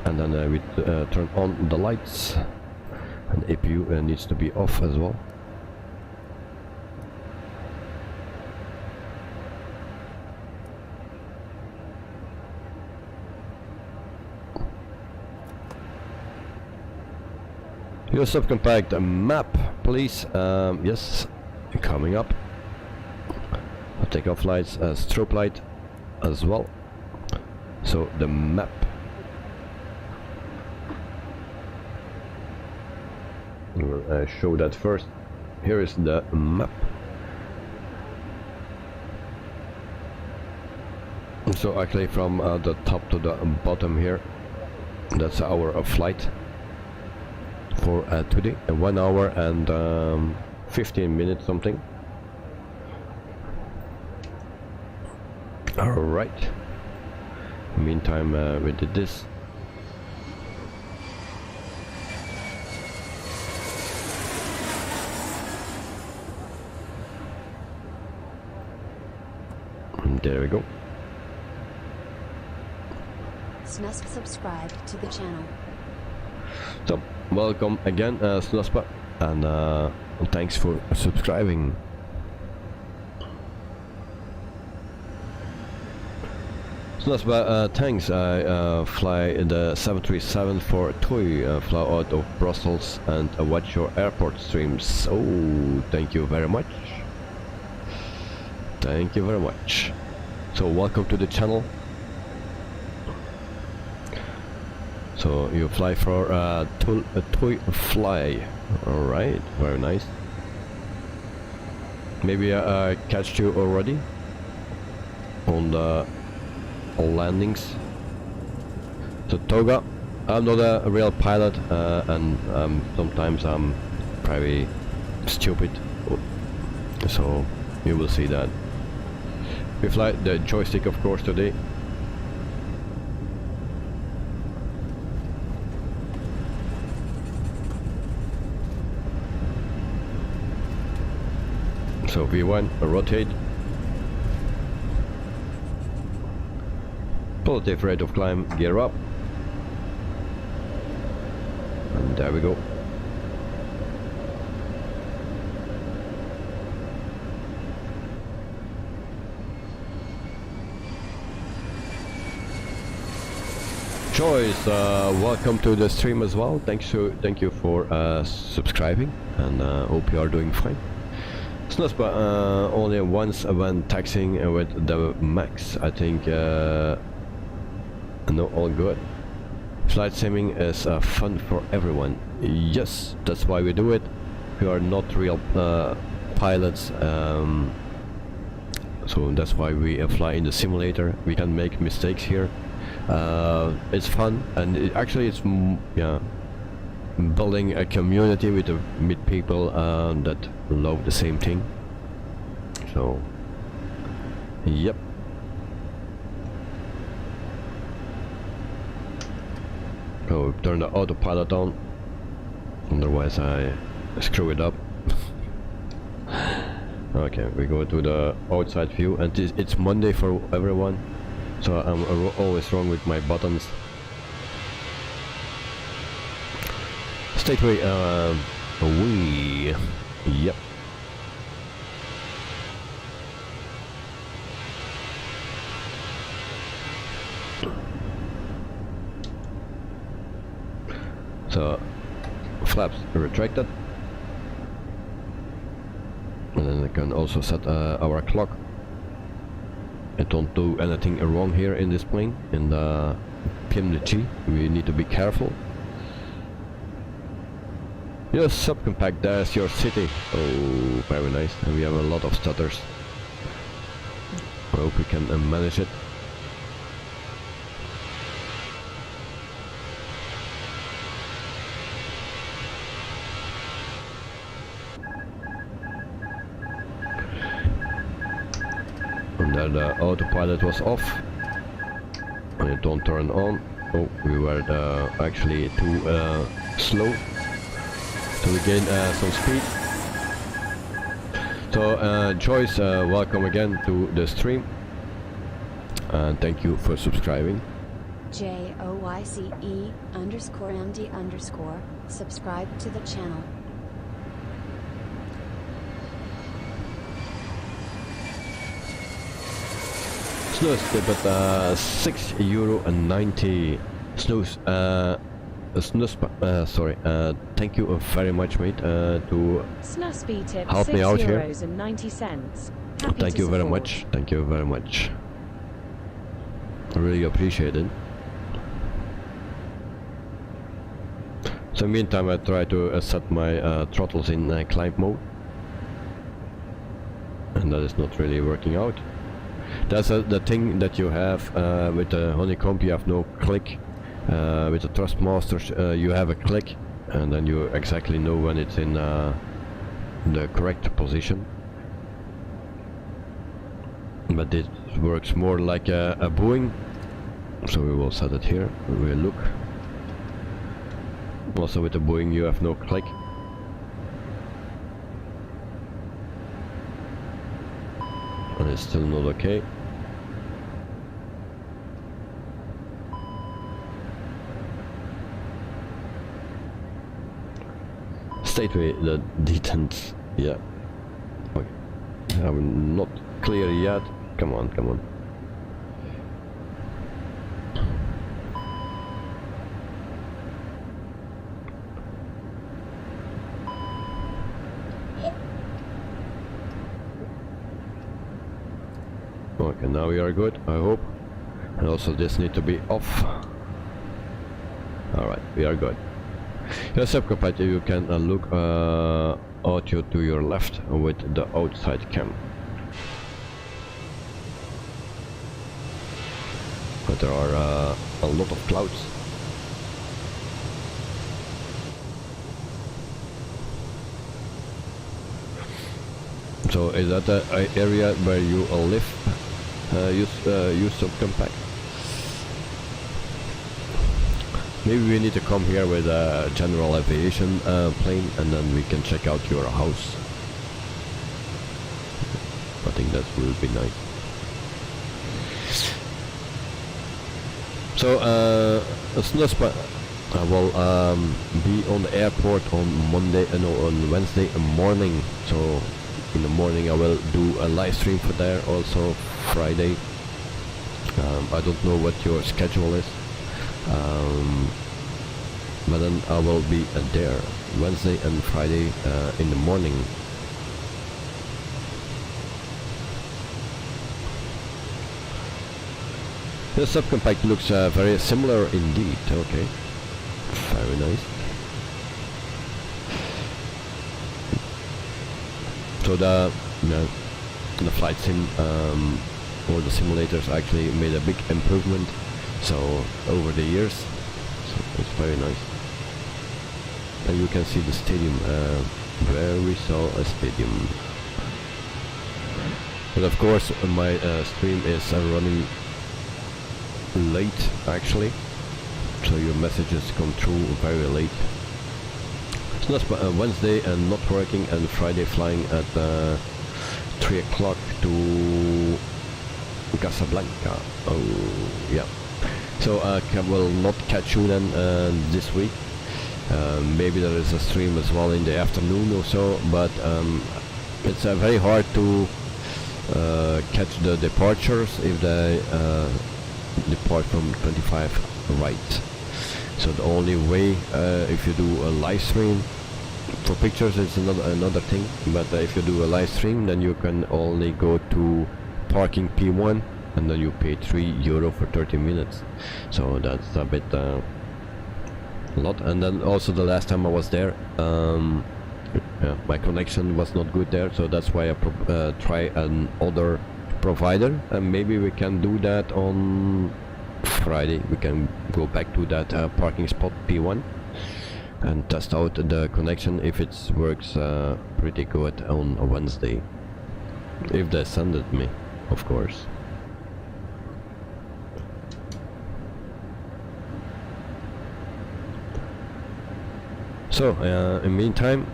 S1: And then we turn on the lights. And APU needs to be off as well. Your subcompact map, please. Yes, coming up. Takeoff lights, strobe light as well. So the map. We'll show that first. Here is the map. So actually from the top to the bottom here, that's our flight for today. 1 hour and 15 minutes something. Alright. Meantime we did this. There we go.
S3: Must subscribe to the channel.
S1: So, welcome again, Thrustmaster, and thanks for subscribing. Thrustmaster, thanks. I fly the 737 for TOY, fly out of Brussels and watch your airport streams. Oh, thank you very much. Thank you very much. So welcome to the channel. So you fly for a toy fly. Alright, very nice. Maybe I catched you already on the landings. So Toga, I'm not a real pilot and sometimes I'm very stupid. So you will see that. We fly the joystick, of course, today. So V1, rotate. Positive rate of climb, gear up. And there we go. Choice, welcome to the stream as well. Thank you for subscribing, and hope you are doing fine. Thrustmaster, only once when taxiing with the Max, I think. No, all good. Flight simming is fun for everyone. Yes, that's why we do it. We are not real pilots, so that's why we fly in the simulator. We can make mistakes here. It's fun, and actually it's building a community with people that love the same thing. So yep. So turn the autopilot on, otherwise I screw it up. Okay, we go to the outside view, and it's Monday for everyone, so I'm always wrong with my buttons. Stateway, yep. So flaps retracted, and then I can also set our clock. I don't do anything wrong here in this plane. In the PMDG we need to be careful. Yes, subcompact, there's your city. Oh, very nice. And we have a lot of stutters. I hope we can manage it. the autopilot was off and it don't turn on. Oh, we were actually too slow to regain some speed. So Joyce, welcome again to the stream and thank you for subscribing.
S3: JOYCE_MD_ subscribe to the channel.
S1: Snus, but €6.90. Snus, sorry, thank you very much, mate, to help me out here. Thank you very much, thank you very much. I really appreciate it. So meantime I try to set my throttles in climb mode, and that is not really working out. That's the thing that you have with the Honeycomb. You have no click. With the Trustmaster you have a click, and then you exactly know when it's in the correct position. But it works more like a Boeing, so we will set it here. We'll look. Also with the Boeing you have no click. And it's still not okay. State way the detents, yeah. Okay. I'm not clear yet. Come on, come on. Okay, now we are good, I hope. And also this need to be off. Alright, we are good. Your subcomputer, you can look audio to your left with the outside cam. But there are a lot of clouds. So is that the area where you live? Use subcompact. Maybe we need to come here with a general aviation plane, and then we can check out your house. I think that will be nice. So Snuspa will be on the airport on Monday, no, on Wednesday morning. So in the morning I will do a live stream for there, also Friday. I don't know what your schedule is, but then I will be there Wednesday and Friday in the morning. The subcompact looks very similar indeed. Okay, very nice. So the flight sim or the simulators actually made a big improvement. So over the years, so it's very nice. And you can see the stadium where we saw a stadium. But of course my stream is running late actually, so your messages come through very late. So that's Wednesday and not working, and Friday flying at 3 o'clock to Casablanca. Oh yeah. So I will not catch you then this week. Maybe there is a stream as well in the afternoon or so, but it's very hard to catch the departures if they depart from 25 right. So the only way, if you do a live stream for pictures, it's another thing, but if you do a live stream, then you can only go to parking P1, and then you pay €3 for 30 minutes. So that's a bit a lot. And then also the last time I was there, yeah, my connection was not good there, so that's why I try another provider, and maybe we can do that on Friday. We can go back to that parking spot P1 and test out the connection if it works pretty good on a Wednesday, if they send it me, of course. So in meantime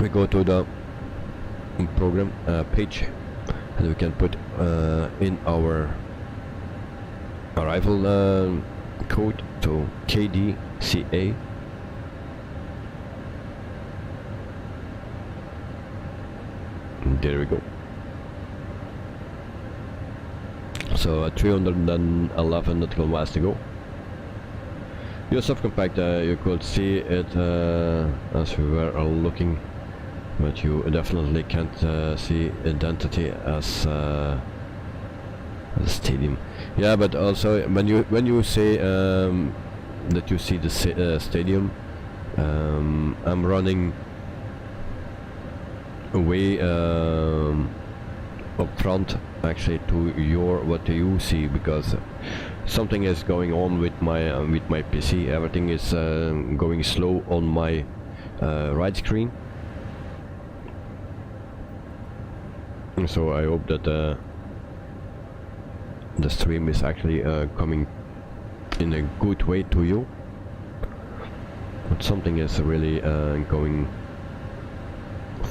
S1: we go to the program page, and we can put in our arrival code to KDCA. There we go. So 311 nautical miles to go. Your subcompact, you could see it as we were looking, but you definitely can't see identity as a stadium. Yeah, but also when you say that you see the stadium, I'm running away up front actually to what you see, because something is going on with my PC. Everything is going slow on my right screen, and so I hope that the stream is actually coming in a good way to you, but something is really going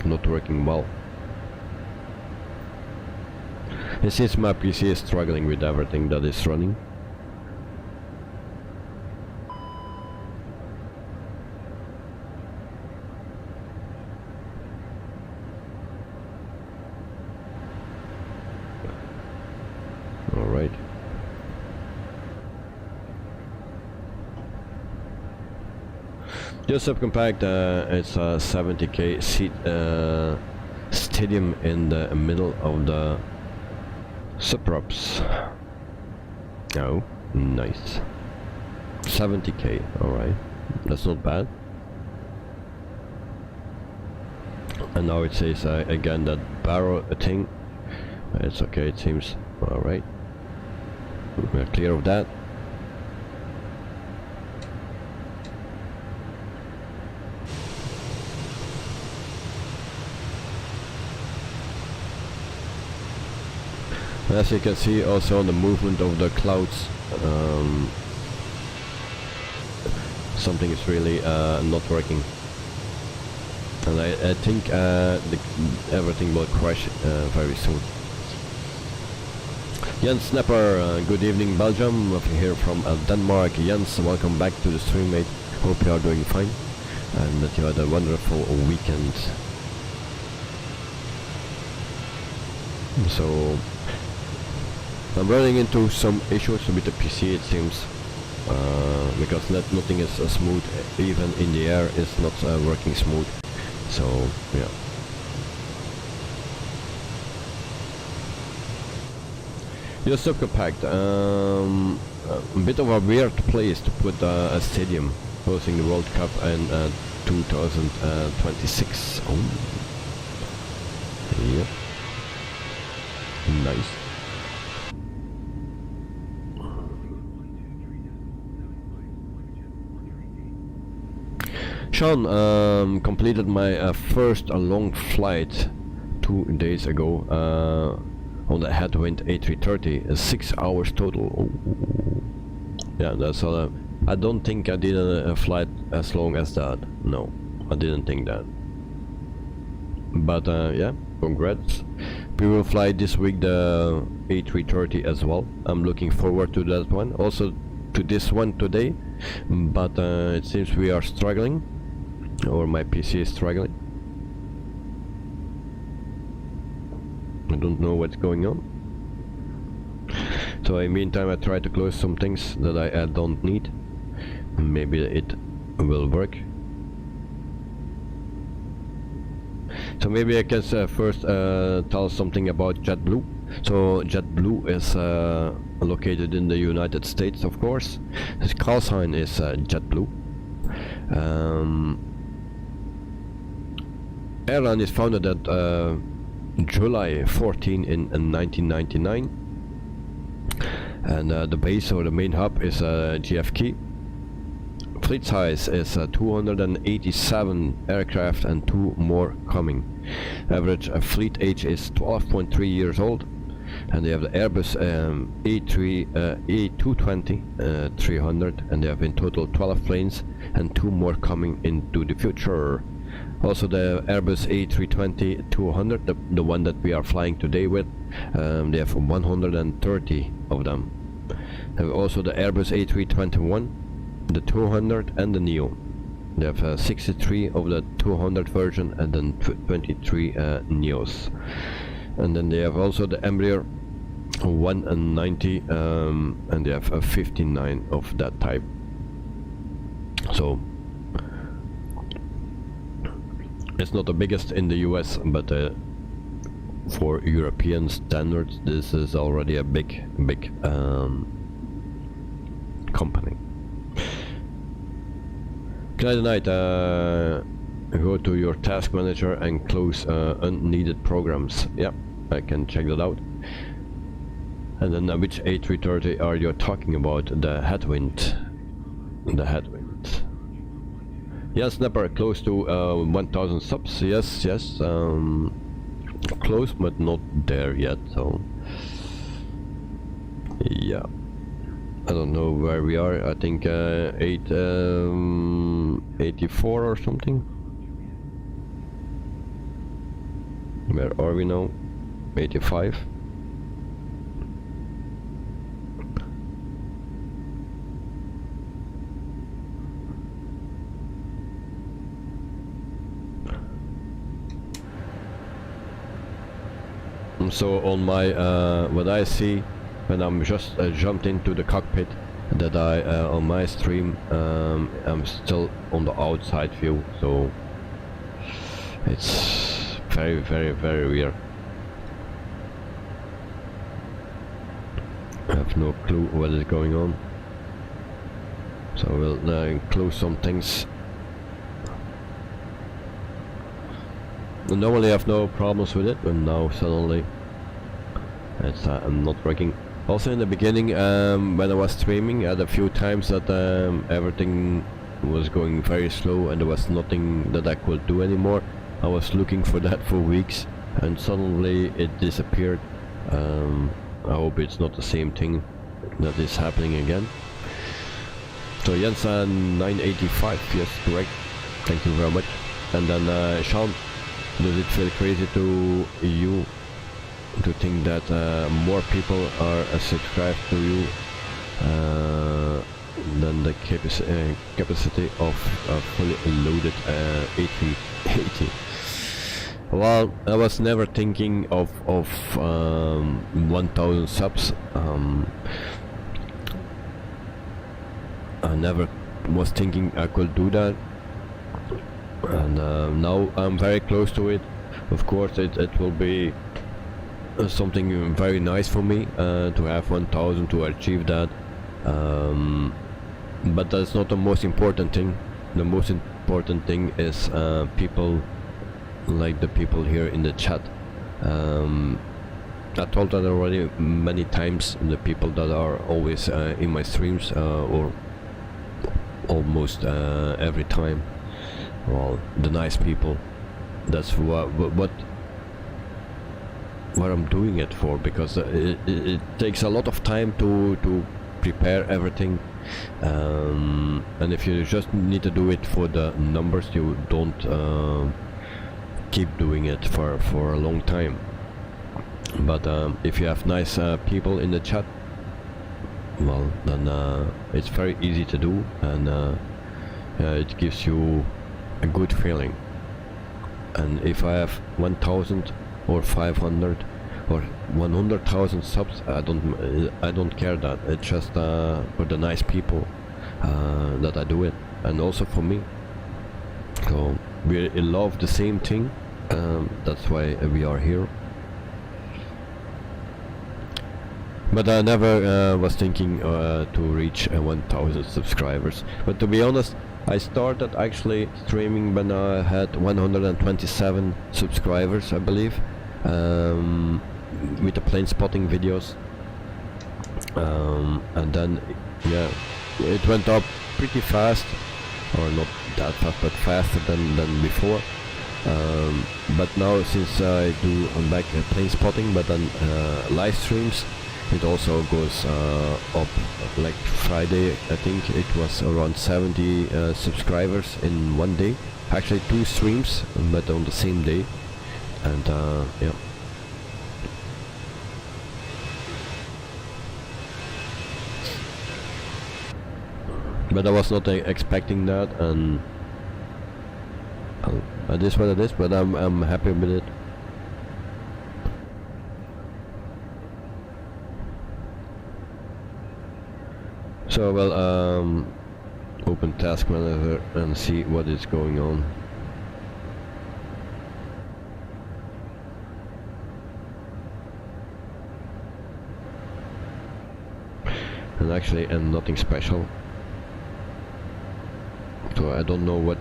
S1: not working well. It seems my PC is struggling with everything that is running. Alright. Just subcompact, it's a 70k seat stadium in the middle of the suburbs. Oh, nice. 70k, alright. That's not bad. And now it says again that barrel thing. It's okay, it seems. Alright. We're clear of that. As you can see also on the movement of the clouds, something is really not working, and I think everything will crash very soon. Jens Snapper, good evening Belgium, here from Denmark. Jens, welcome back to the stream, mate. Hope you are doing fine and that you had a wonderful weekend. So I'm running into some issues with the PC, it seems, because nothing is smooth. Even in the air is not working smooth. So yeah. Your subcompact, a bit of a weird place to put a stadium hosting the World Cup in 2026. Oh, yeah, nice. Sean, completed my first long flight 2 days ago on the headwind A330, 6 hours total. Oh. Yeah, that's I don't think I did a flight as long as that. No, I didn't think that. But yeah, congrats. We will fly this week the A330 as well. I'm looking forward to that one. Also to this one today, but it seems we are struggling, or my PC is struggling. I don't know what's going on. So in the meantime I try to close some things that I don't need. Maybe it will work. So maybe I can first tell something about JetBlue. So JetBlue is located in the United States, of course. His call sign is JetBlue. Airline is founded at July 14 in 1999, and the base or the main hub is JFK. Fleet size is 287 aircraft and 2 more coming. Average fleet age is 12.3 years old. and they have the Airbus A320-300, and they have in total 12 planes and 2 more coming into the future. Also the Airbus A320-200, the one that we are flying today with, they have 130 of them. Also the Airbus A321, the 200 and the Neo. They have 63 of the 200 version and then 23 Neos. And then they have also the Embraer 190, and they have 59 of that type. So it's not the biggest in the US, but for European standards this is already a big company. Tonight, go to your task manager and close unneeded programs. Yeah, I can check that out. And then which A330 are you talking about? The headwind. The headwind. Yes, Snapper, close to 1000 subs. Yes, close but not there yet. So yeah. I don't know where we are. I think 84 or something. Where are we now? 85. So on my what I see when I'm just jumped into the cockpit, that I on my stream I'm still on the outside view, so it's very weird. I have no clue what is going on, so we'll close some things. Normally I have no problems with it, but now suddenly it's not working. Also in the beginning, when I was streaming, I had a few times that everything was going very slow and there was nothing that I could do anymore. I was looking for that for weeks and suddenly it disappeared. I hope it's not the same thing that is happening again. So Jens 985, yes, correct. Thank you very much. And then Sean, does it feel crazy to you to think that more people are subscribed to you than the capacity of a fully loaded A380? Well, I was never thinking of 1000 subs. I never was thinking I could do that, and now I'm very close to it. Of course it will be something very nice for me to have 1000, to achieve that, but that's not the most important thing. The most important thing is people like the people here in the chat. I told that already many times, the people that are always in my streams, or almost every time. Well, the nice people, that's what I'm doing it for, because it takes a lot of time to prepare everything, and if you just need to do it for the numbers, you don't keep doing it for a long time. But if you have nice people in the chat, well, then it's very easy to do, and it gives you a good feeling. And if I have 1000 or 500 or 100,000 subs, I don't care that. It's just for the nice people that I do it, and also for me. So we love the same thing, that's why we are here. But I never was thinking to reach 1000 subscribers. But to be honest, I started actually streaming when I had 127 subscribers, I believe, with the plane spotting videos, and then yeah, it went up pretty fast, or not that fast, but faster than before. But now since I do back plane spotting, but on live streams, it also goes up. Like Friday, I think it was around 70 subscribers in one day. Actually 2 streams, but on the same day. And yeah. But I was not expecting that, and it is what it is. But I'm happy with it. So well, open task manager and see what is going on. And actually, and nothing special. So I don't know what.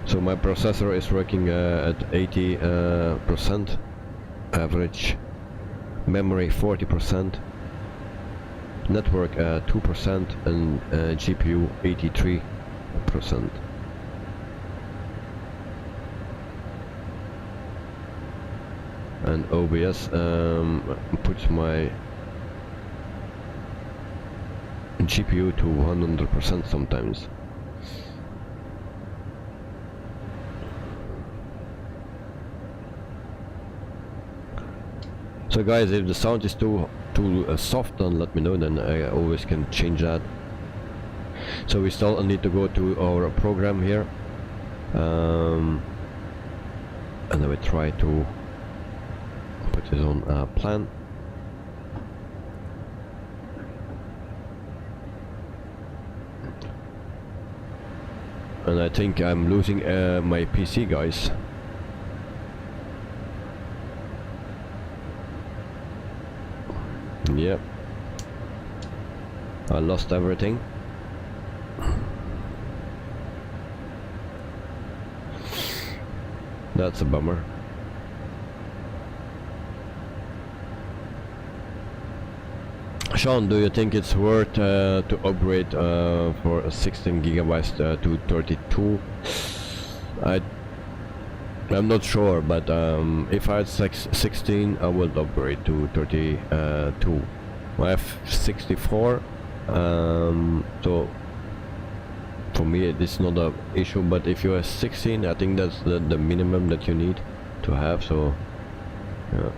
S1: So my processor is working at 80%, average memory 40%, network 2%, and GPU 83%. And OBS puts my GPU to 100% sometimes. So guys, if the sound is too soft, then let me know, then I always can change that. So we still need to go to our program here, and then we try to put it on plan. And I think I'm losing my PC, guys. Yep. I lost everything. That's a bummer. Sean, do you think it's worth to upgrade for a 16 gigabytes to 32? I'm not sure, but if I had 16, I would upgrade to 32. I have 64, so for me it is not an issue. But if you have 16, I think that's the minimum that you need to have. So yeah.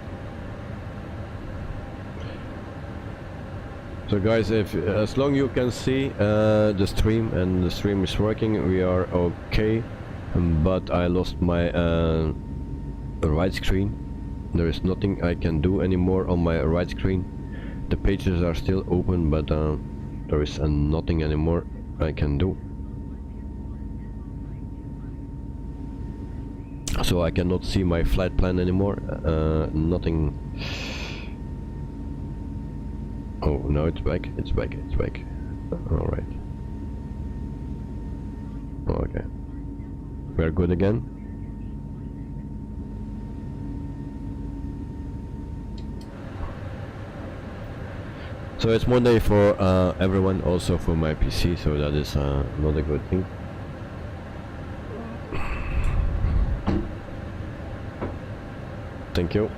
S1: So guys, if as long you can see the stream and the stream is working, we are okay. But I lost my right screen. There is nothing I can do anymore on my right screen. The pages are still open, but there is nothing anymore I can do. So I cannot see my flight plan anymore. Nothing. Oh, no, it's back. It's back. It's back. All right. Okay. We're good again. So it's Monday for everyone, also for my PC, so that is not a good thing. Thank you.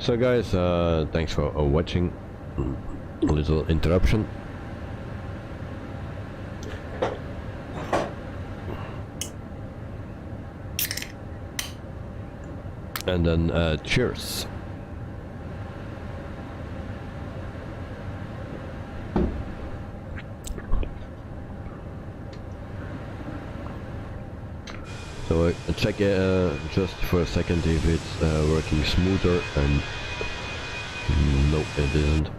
S1: So guys, thanks for watching. A little interruption. And then cheers. So I check just for a second if it's working smoother, and no, it isn't.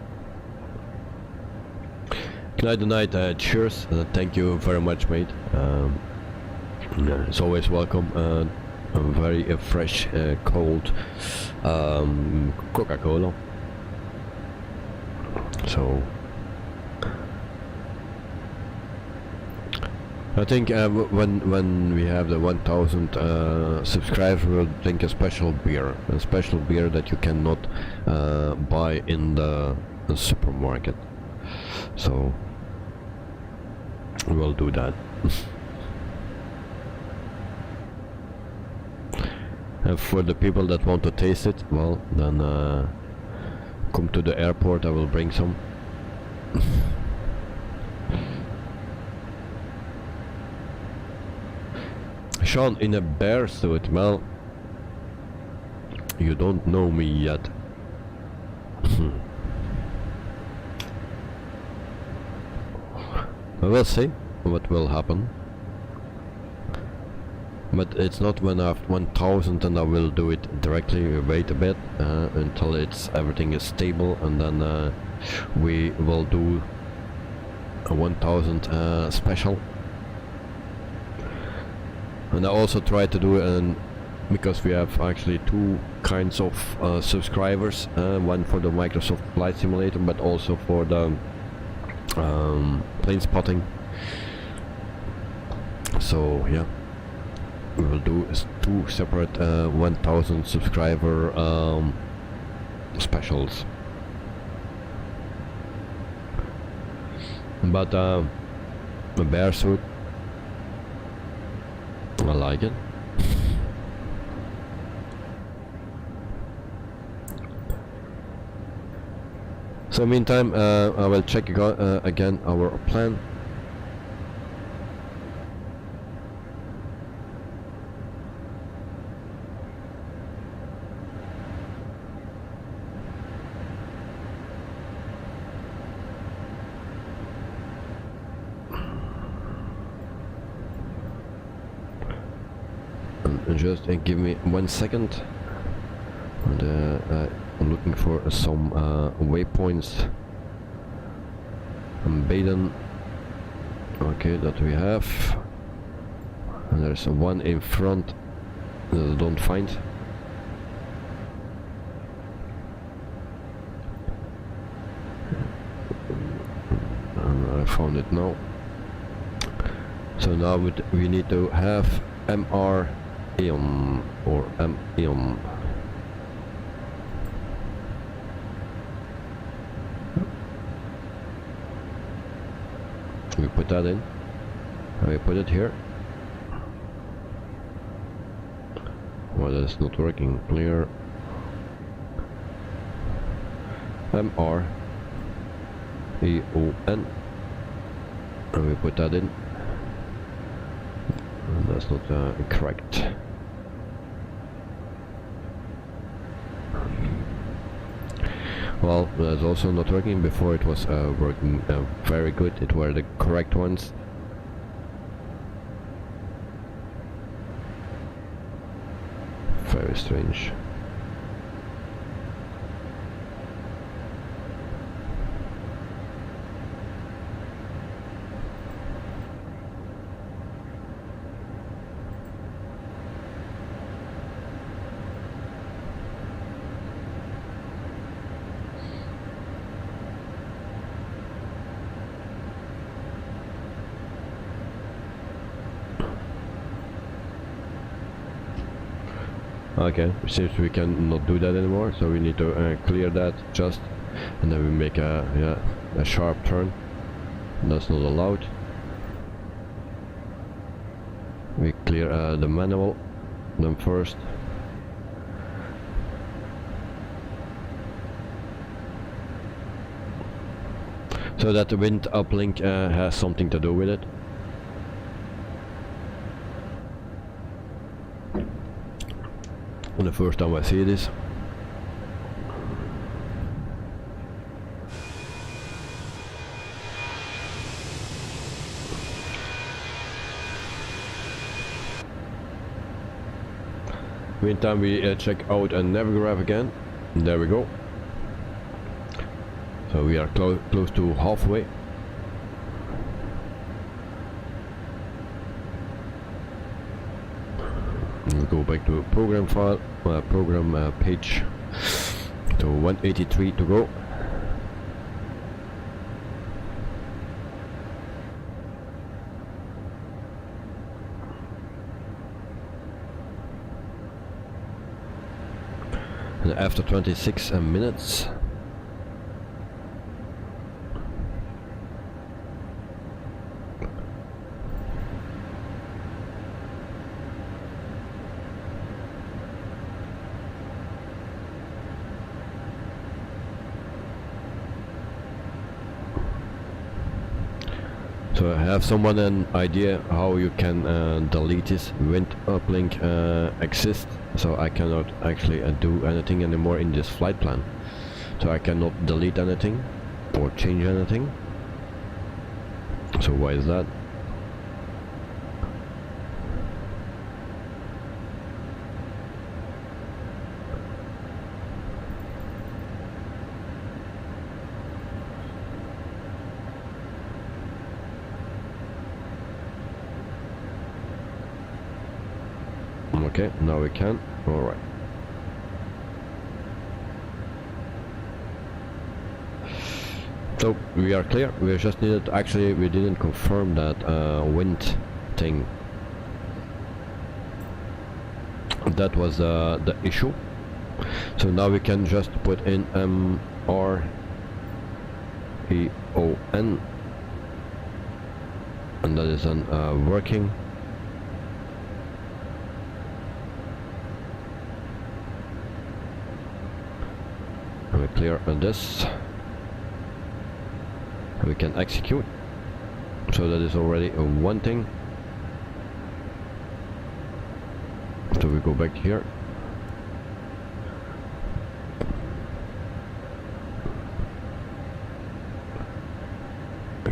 S1: Good night, cheers, thank you very much, mate. It's always welcome. A very fresh, cold Coca-Cola. So I think when we have the 1000 subscribers, we'll drink a special beer that you cannot buy in the supermarket. So we'll do that. And for the people that want to taste it, well, then come to the airport. I will bring some. Sean in a bear suit. Well, you don't know me yet. We'll see what will happen. But it's not when I have 1000 and I will do it directly. We wait a bit until everything is stable, and then we will do a 1000 special. And I also try to do because we have actually two kinds of subscribers, one for the Microsoft Flight Simulator, but also for the plane spotting. So yeah, we will do two separate 1000 subscriber specials. But a bear suit, I like it. So meantime, I will check again our plan. Just give me 1 second, and I'm looking for some waypoints. Baden, okay, that we have, and there's one in front that I don't find. And I found it now. So now we need to have MR or M. We put that in. We put it here. Well, that's not working. Clear. MREON. And we put that in. And that's not correct. Well, that's also not working. Before it was working very good. It were the correct ones. Very strange. Okay, it seems we cannot do that anymore, so we need to clear that just, and then we make a sharp turn. That's not allowed. We clear the manual then first. So that the wind uplink has something to do with it. The first time I see this. Meantime, we check out a Navigraph again. There we go. So we are close to halfway. We'll go back to program file, program page. So 183 to go. And after 26 minutes, so I have someone an idea how you can delete this wind uplink exist. So I cannot actually do anything anymore in this flight plan. So I cannot delete anything or change anything. So why is that? Okay, now we can. Alright. So we are clear. We just needed, actually we didn't confirm that wind thing. That was the issue. So now we can just put in MREON, and that is working. We clear this. We can execute. So that is already one thing. So we go back here.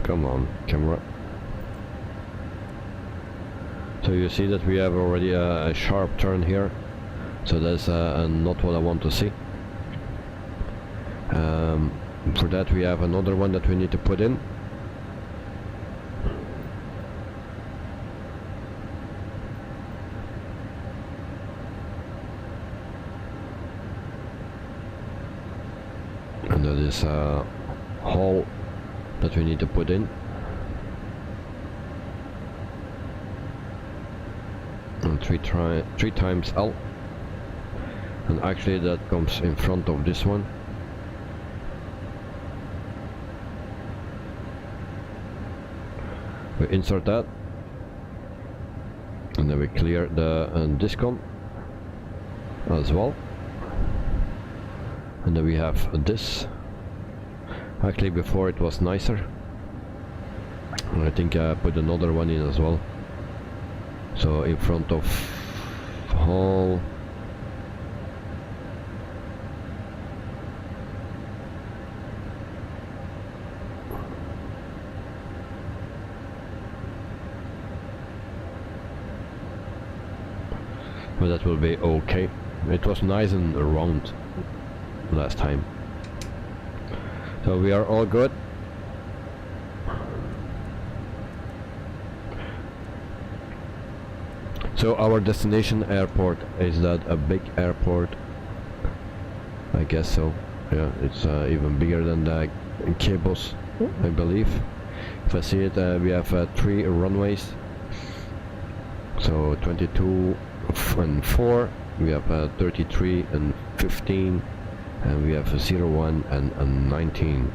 S1: Come on, camera. So you see that we have already a sharp turn here. So that's not what I want to see. For that we have another one that we need to put in. And that is a hole that we need to put in. And three times L. And actually that comes in front of this one. We insert that, and then we clear the discon as well, and then we have this. Actually before it was nicer, and I think I put another one in as well. So in front of hall, but that will be okay. It was nice and round last time. So we are all good. So our destination airport, is that a big airport? I guess so. Yeah, it's even bigger than the KBOS, I believe. If I see it, we have 3 runways. So 22 and 4, we have 33 and 15, and we have 01 and 19.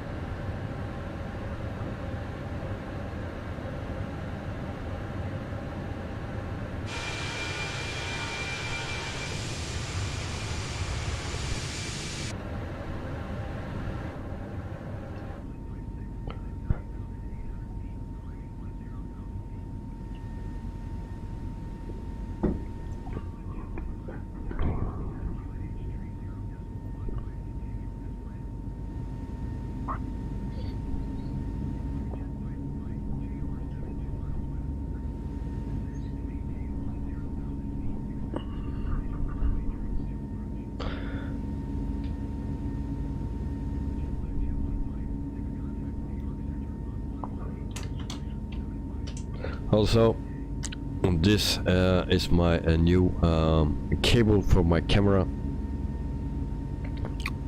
S1: Also, this is my new cable for my camera.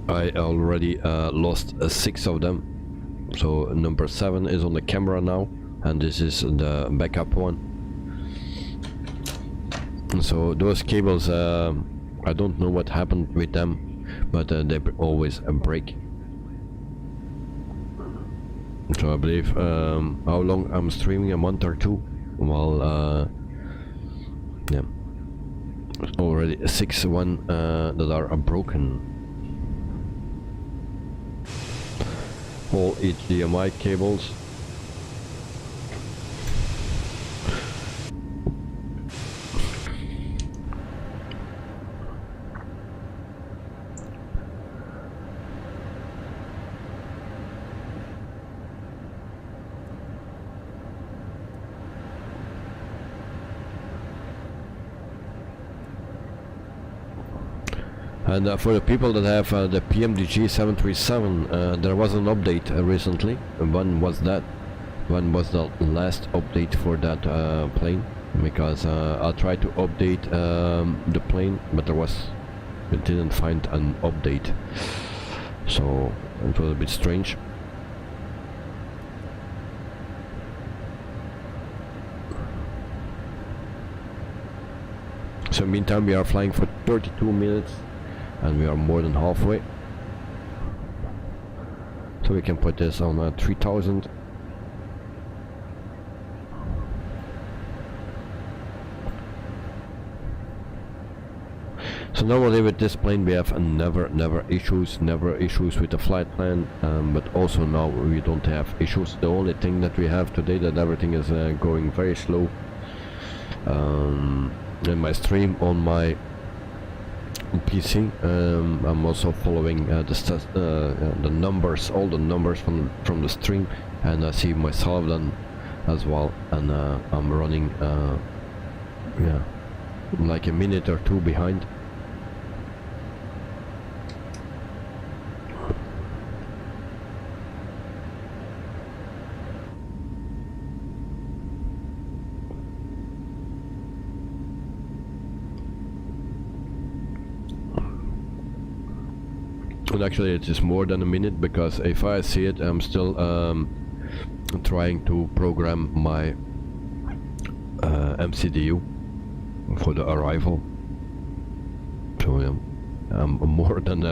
S1: I already lost 6 of them, so number 7 is on the camera now, and this is the backup one. So those cables, I don't know what happened with them, but they always break. So I believe how long I'm streaming, a month or 2. Well, yeah, already 6 that are broken. All HDMI cables. And for the people that have the PMDG 737, there was an update recently. When was that? When was the last update for that plane? Because I tried to update the plane, but it didn't find an update. So it was a bit strange. So meantime we are flying for 32 minutes. And we are more than halfway, so we can put this on 3000. So normally with this plane we have never issues with the flight plan, but also now we don't have issues. The only thing that we have today, that everything is going very slow. In my stream on my PC, I'm also following the numbers, all the numbers from the stream, and I see myself then as well, and I'm running yeah, like a minute or 2 behind. And actually it is more than a minute, because if I see it, I'm still trying to program my MCDU for the arrival. So yeah, I'm more than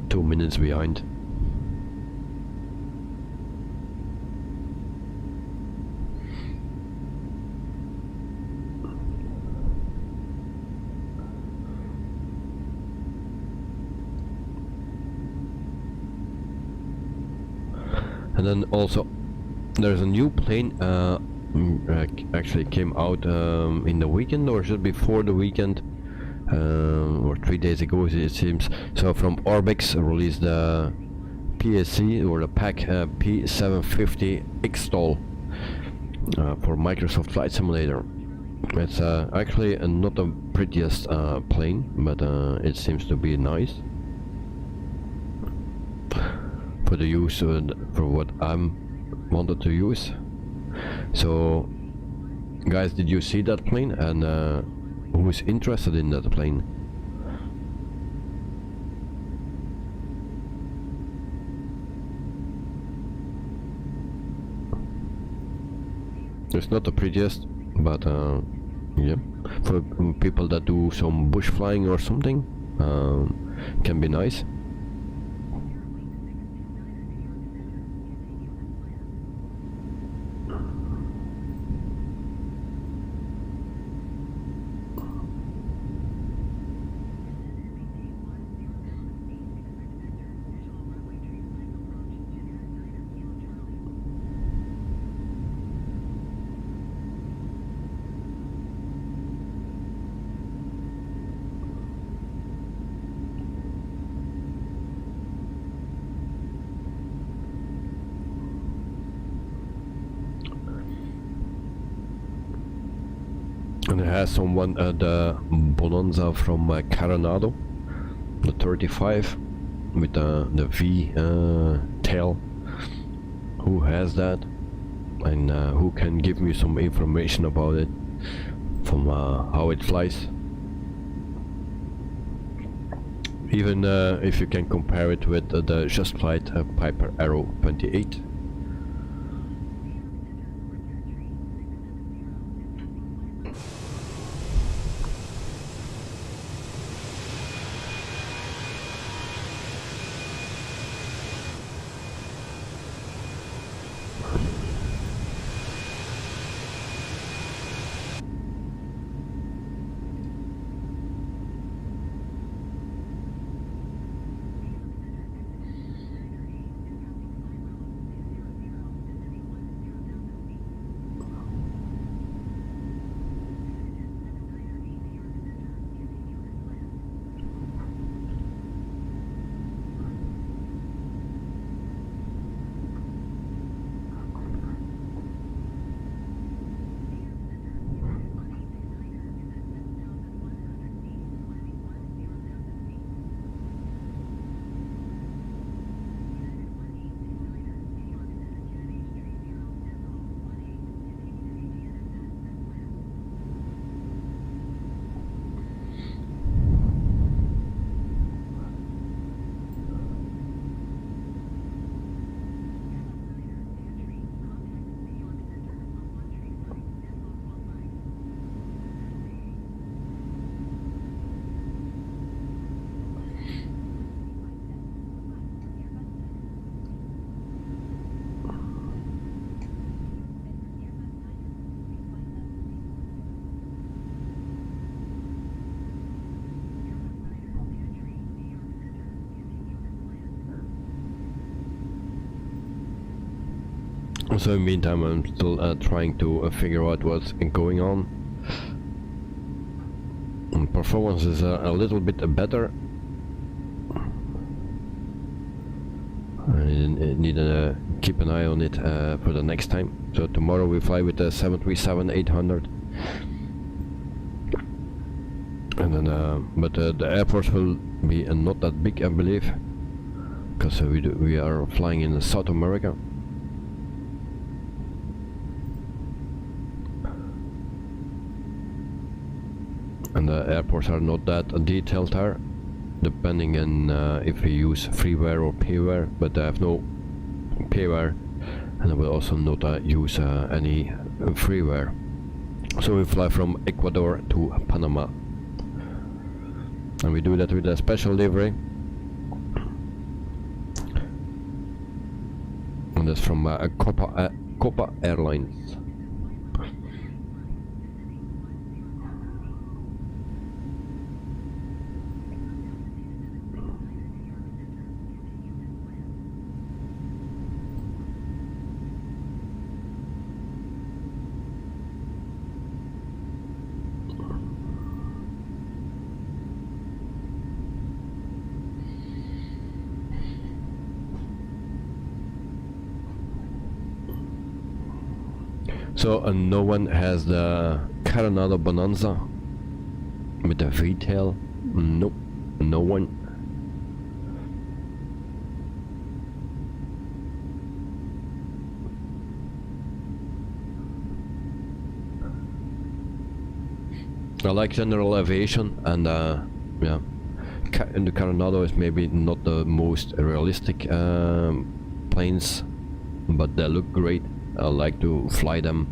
S1: 2 minutes behind. And then also there's a new plane actually came out in the weekend, or just before the weekend, or 3 days ago it seems. So from Orbix released the PSC, or the PAC P750 X-Stall for Microsoft Flight Simulator. It's actually not the prettiest plane, but it seems to be nice for the use, for what I'm wanted to use. So guys, did you see that plane, and who is interested in that plane? It's not the prettiest, but yeah, for people that do some bush flying or something, can be nice. And it has someone the Bonanza from Coronado, the 35 with the V tail. Who has that? and who can give me some information about it, from how it flies. Even if you can compare it with the Just Flight Piper Arrow 28. So in the meantime, I'm still trying to figure out what's going on. Performance is a little bit better. I need to keep an eye on it for the next time. So tomorrow we fly with the 737-800. And then, but the airports will be not that big, I believe, because we are flying in South America. And the airports are not that detailed there, depending on if we use freeware or payware, but I have no payware, and I will also not use any freeware. So we fly from Ecuador to Panama, and we do that with a special livery, and that's from Copa Airlines. So no one has the Coronado Bonanza with the V-tail. Nope, no one. I like general aviation, and yeah, and the Coronado is maybe not the most realistic planes, but they look great. I like to fly them.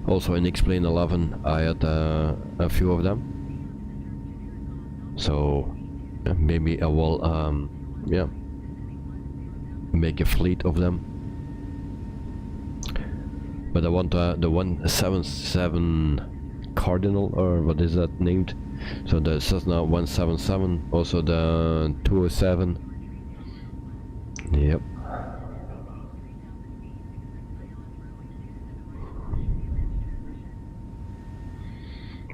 S1: Also in X-Plane 11 I had a few of them, so maybe I will yeah, make a fleet of them. But I want the 177 Cardinal, or what is that named? So the Cessna 177, also the 207. Yep.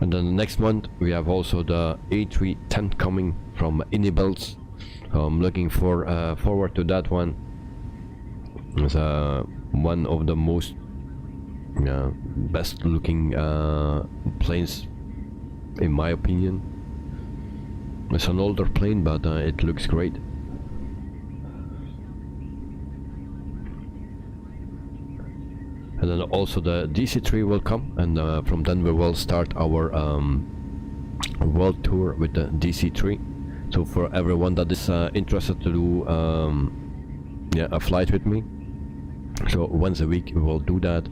S1: And then the next month we have also the A310 coming from Inibels. So I'm looking forward to that one. It's one of the most best looking planes in my opinion. It's an older plane, but it looks great. and then also the DC3 will come, and from then we will start our world tour with the DC3. So for everyone that is interested to do yeah, a flight with me, so once a week we will do that,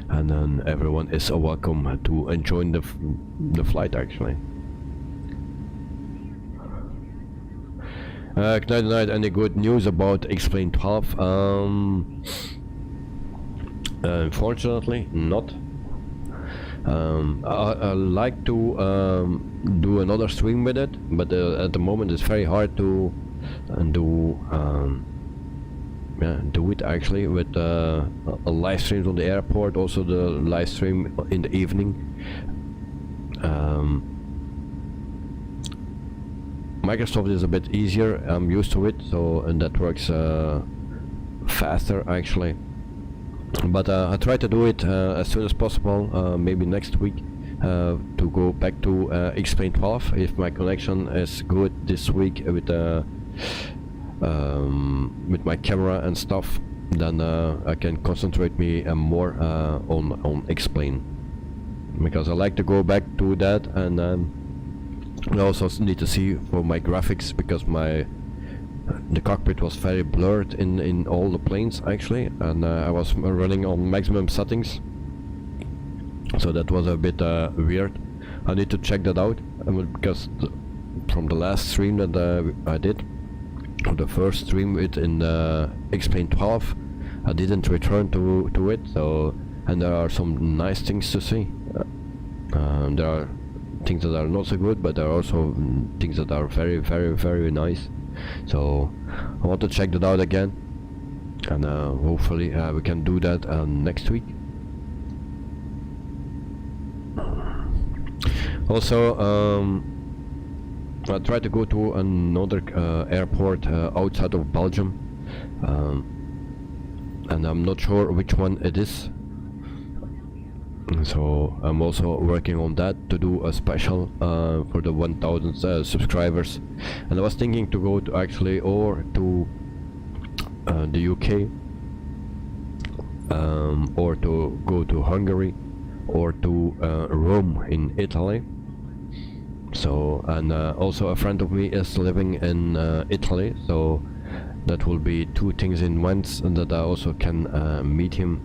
S1: and then everyone is welcome to join the flight actually. Tonight, any good news about Explain 12? Unfortunately not. I like to do another stream with it, but at the moment it's very hard to do it actually with live streams on the airport, also the live stream in the evening. Microsoft is a bit easier, I'm used to it, so, and that works faster actually. But I try to do it as soon as possible, maybe next week, to go back to Explain 12. If my connection is good this week with my camera and stuff, then I can concentrate me more on Explain, because I like to go back to that. And I also need to see for my graphics, because the cockpit was very blurred in all the planes actually, and I was running on maximum settings, so that was a bit weird. I need to check that out, because from the last stream that I did, the first stream with in Explain 12, I didn't return to it. So, and there are some nice things to see. There are things that are not so good, but there are also things that are very, very, very nice. So I want to check that out again, and hopefully we can do that next week. Also, I try to go to another airport outside of Belgium, and I'm not sure which one it is. So I'm also working on that, to do a special for the 1000 subscribers. And I was thinking to go to actually or to the UK, or to go to Hungary, or to Rome in Italy. So, and also a friend of me is living in Italy, so that will be two things in once, and that I also can meet him.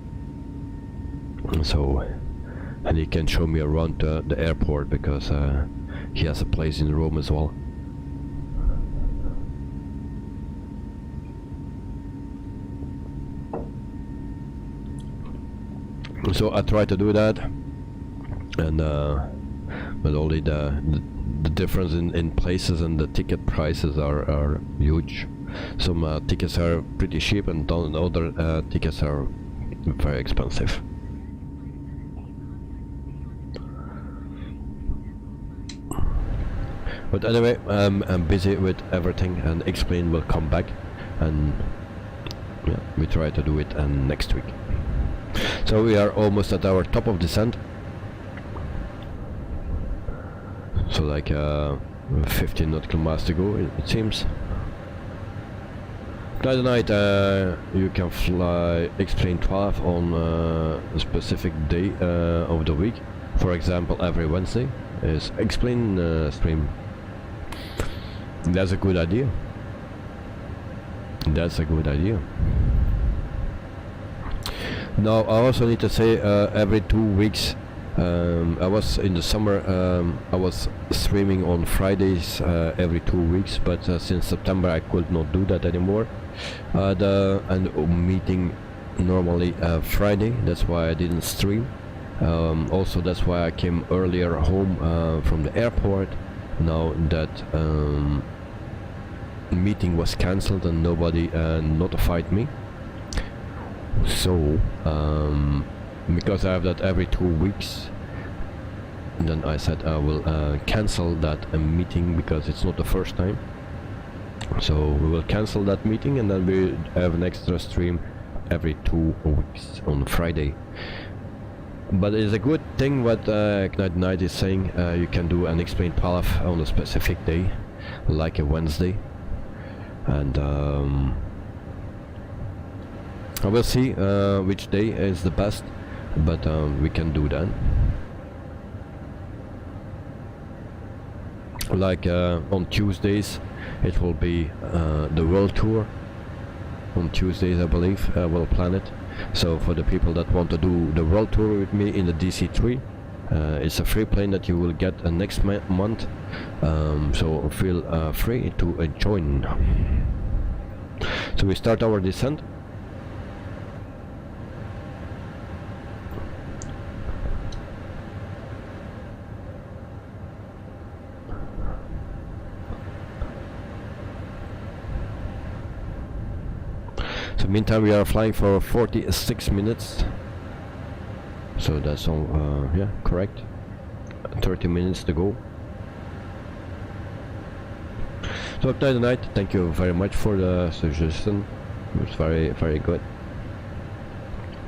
S1: So, and he can show me around the airport, because he has a place in Rome as well. So I try to do that, and but only the difference in places and the ticket prices are huge. Some tickets are pretty cheap, and other tickets are very expensive. But anyway, I'm busy with everything, and Explain will come back, and yeah, we try to do it next week. So we are almost at our top of descent. So like 15 nautical miles to go, it seems. Tonight you can fly Explain 12 on a specific day of the week. For example, every Wednesday is Explain stream. That's a good idea. That's a good idea. Now I also need to say, every 2 weeks, I was in the summer, I was streaming on Fridays every 2 weeks, but since September I could not do that anymore. And meeting normally Friday, that's why I didn't stream. Also that's why I came earlier home from the airport, now that meeting was cancelled and nobody notified me. So because I have that every 2 weeks, then I said I will cancel that meeting, because it's not the first time. So we will cancel that meeting, and then we have an extra stream every 2 weeks on Friday. But it's a good thing what Ignite Night is saying, you can do an Explain 12 on a specific day, like a Wednesday. And I will see which day is the best. but we can do that. Like on Tuesdays it will be the world tour. On Tuesdays I believe we'll plan it. So for the people that want to do the world tour with me in the DC-3, it's a free plane that you will get next month. So feel free to join. So we start our descent. So meantime we are flying for 46 minutes. So that's all, yeah, correct. 30 minutes to go. So up to the night, thank you very much for the suggestion. It was very, very good.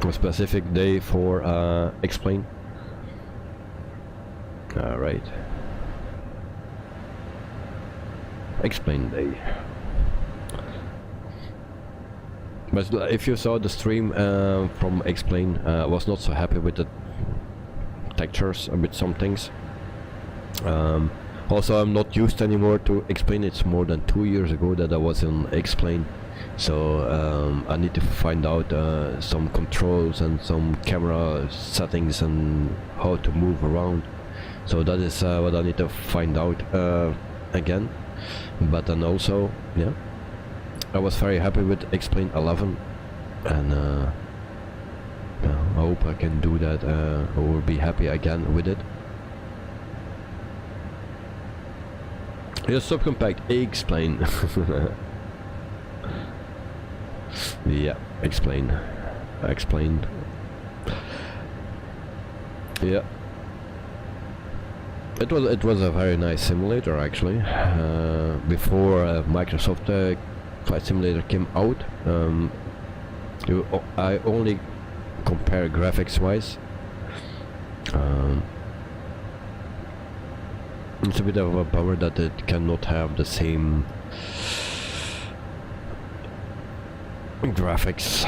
S1: A specific day for explain. Alright. Explain day. But if you saw the stream from Explain, I was not so happy with the textures and with some things. Also, I'm not used anymore to Explain. It's more than 2 years ago that I was in Explain, so I need to find out some controls and some camera settings and how to move around. So that is what I need to find out again. But then also, yeah, I was very happy with Explain 11, and yeah, I hope I can do that. I will be happy again with it. Yeah, subcompact Explain. Yeah, Explain. Yeah. It was a very nice simulator actually. Before Microsoft Flight Simulator came out, I only compare graphics wise. It's a bit of a bummer that it cannot have the same graphics.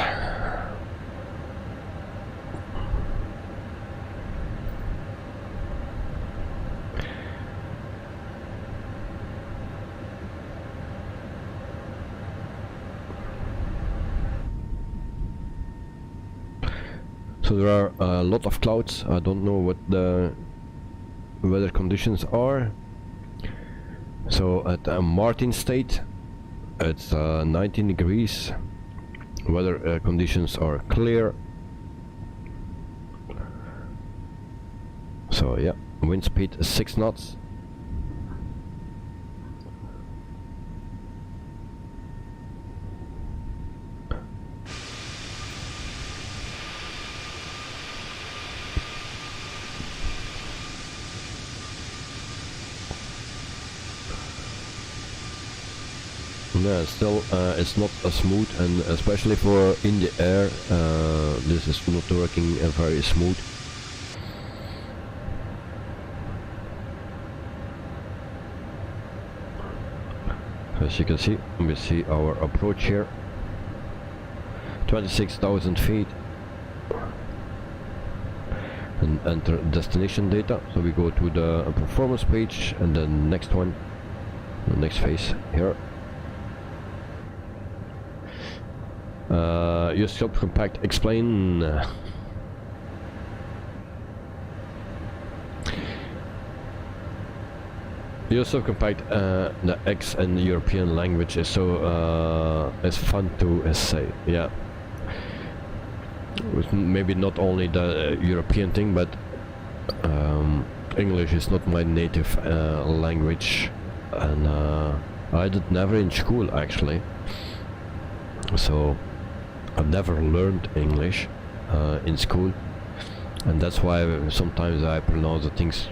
S1: So there are a lot of clouds. I don't know what the weather conditions are. So at Martin State it's 19 degrees. Weather conditions are clear. So yeah, wind speed 6 knots. Yeah, still it's not smooth, and especially for in the air this is not working very smooth. As you can see, we see our approach here, 26,000 feet, and enter destination data. So we go to the performance page and then next one, the next phase here. Use subcompact Explain. Use subcompact the X and European languages, so it's fun to say. Yeah, with maybe not only the European thing, but English is not my native language, and I did never in school actually. So I've never learned English in school, and that's why sometimes I pronounce the things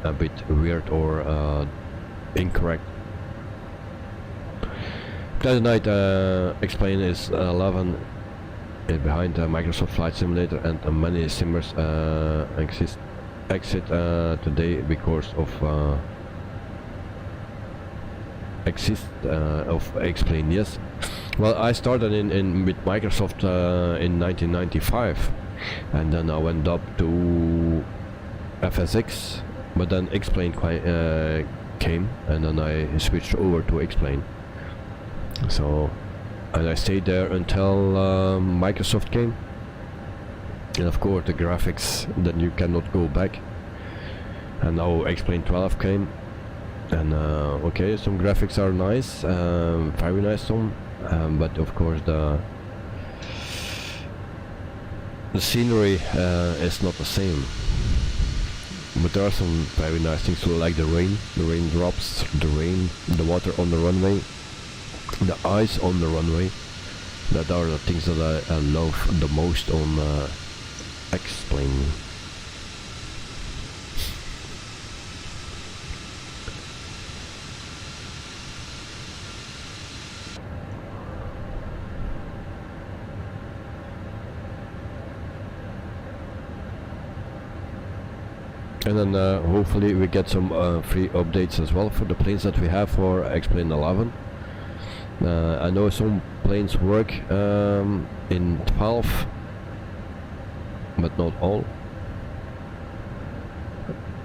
S1: a bit weird or incorrect. Pleasant night. Explain is 11 behind Microsoft Flight Simulator, and many simmers exit today because of Explain. Yes. Well, I started in with Microsoft in 1995, and then I went up to FSX, but then X-Plane came, and then I switched over to X-Plane. So, and I stayed there until Microsoft came, and of course the graphics, then you cannot go back. And now X-Plane 12 came, and okay, some graphics are nice, very nice some, but of course the scenery is not the same. But there are some very nice things too, like the raindrops, the water on the runway, the ice on the runway. That are the things that I love the most on X-Plane. And then hopefully we get some free updates as well for the planes that we have for X-Plane 11. I know some planes work in 12, but not all.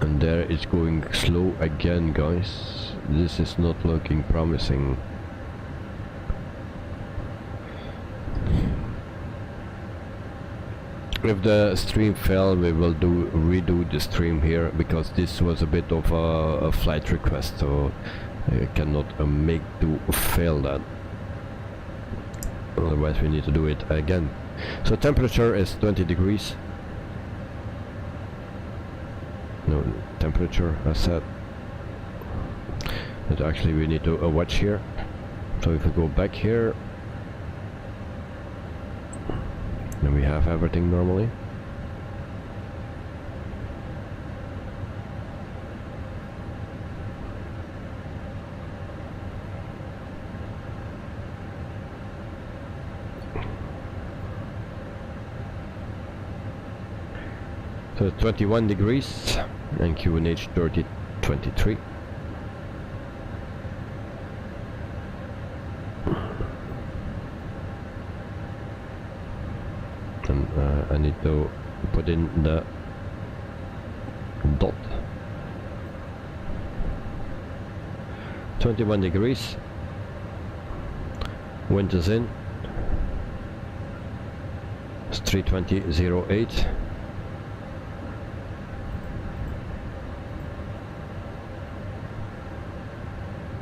S1: And there it's going slow again, guys. This is not looking promising. If the stream fell, we will redo the stream here, because this was a bit of a flight request, so I cannot make to fail that. Otherwise we need to do it again. So temperature is 20 degrees. No, temperature I said. But actually we need to watch here. So if we go back here, and we have everything normally. So 21 degrees and QNH 3023. I need to put in the dot. 21 degrees. Wind is in. It's 320.08.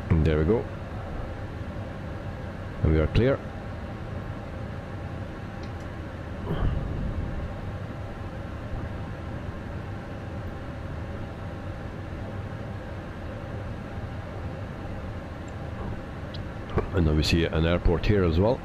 S1: And there we go. And we are clear. And then we see an airport here as well.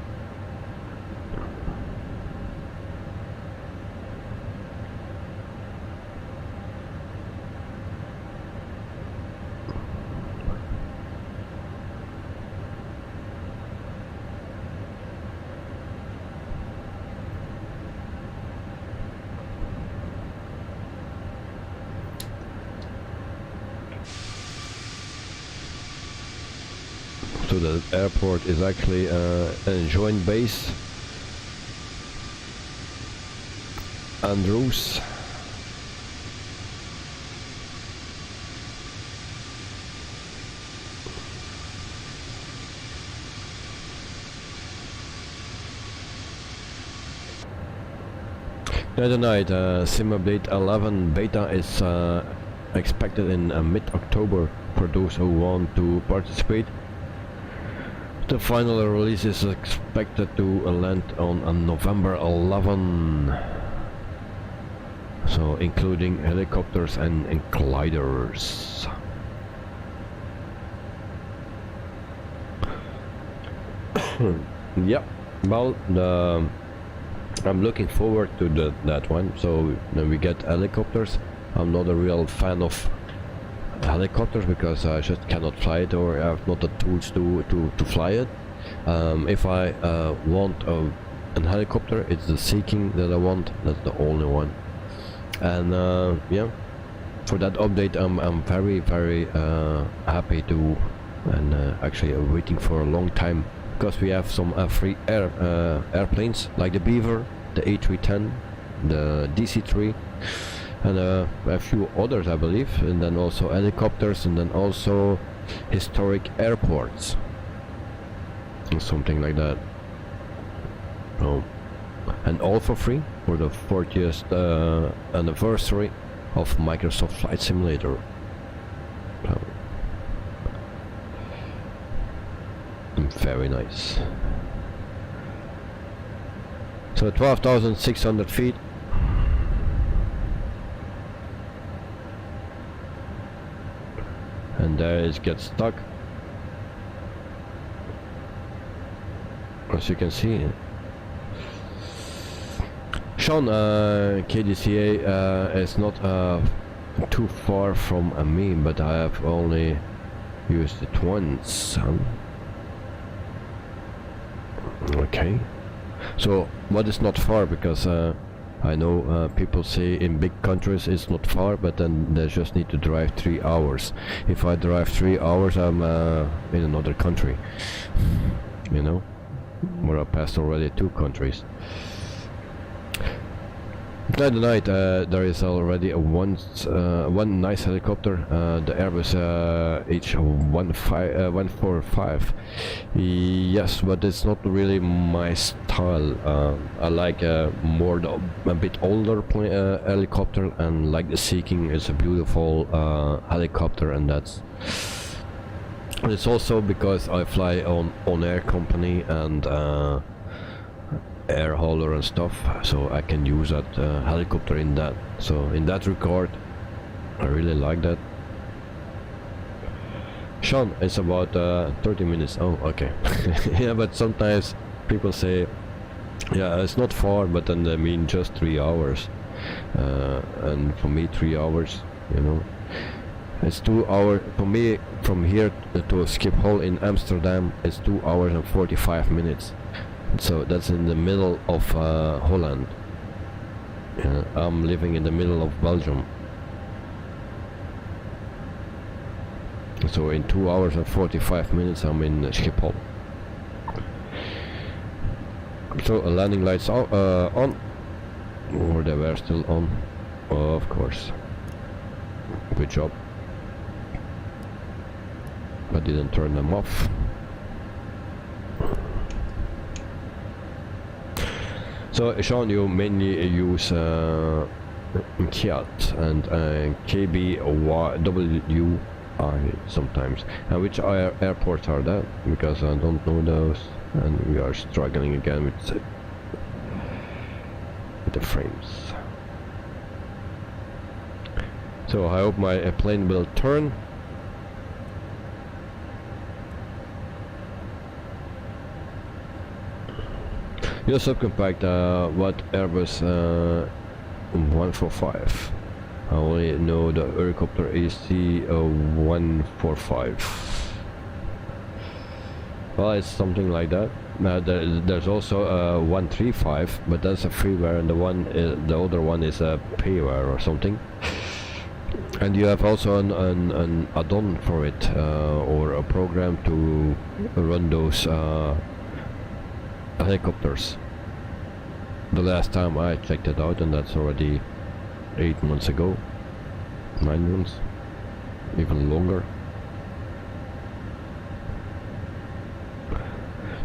S1: So the airport is actually a joint base. Andrews. The other night, Sim Update 11 beta is expected in mid-October for those who want to participate. The final release is expected to land on November 11. So including helicopters and gliders. Yeah, well, I'm looking forward to that one. So when we get helicopters, I'm not a real fan of helicopters because I just cannot fly it, or I have not the tools to fly it. If I want an helicopter, it's the Seeking that I want. That's the only one. And yeah, for that update I'm very happy to, and actually waiting for a long time, because we have some free airplanes like the Beaver, the A310, the DC-3, and a few others, I believe, and then also helicopters, and then also historic airports, something like that. Oh. And all for free for the 40th anniversary of Microsoft Flight Simulator. So, very nice. So 12,600 feet. And there it gets stuck. As you can see. Sean, KDCA is not too far from me, but I have only used it once. Okay. So what is not far? Because I know people say in big countries it's not far, but then they just need to drive 3 hours. If I drive 3 hours, I'm in another country. You know, where I passed already 2 countries. Tonight there is already one nice helicopter, the Airbus H145. Yes, but it's not really my style. I like a bit older helicopter, and like the Seeking is a beautiful helicopter, and it's also because I fly on air company and air hauler and stuff, so I can use that helicopter in that. So in that regard, I really like that. Sean, it's about 30 minutes. Oh, okay. Yeah, but sometimes people say, yeah, it's not far, but then they mean just 3 hours. And for me, 3 hours, you know, it's 2 hours for me from here to Schiphol in Amsterdam. It's 2 hours and 45 minutes. So that's in the middle of Holland. I'm living in the middle of Belgium. So in 2 hours and 45 minutes I'm in Schiphol. So landing lights on, or they were still on, of course. Good job. I didn't turn them off. So Sean, you mainly use Kiat and KBOS sometimes. And which airports are that? Because I don't know those, and we are struggling again with the frames. So I hope my plane will turn. Your subcompact, what Airbus 145? I only know the helicopter AC-145. Well, it's something like that. There's also 135, but that's a freeware, and the other one is a payware or something. And you have also an add-on for it, or a program to run those helicopters. The last time I checked it out, and that's already 8 months ago, 9 months, even longer.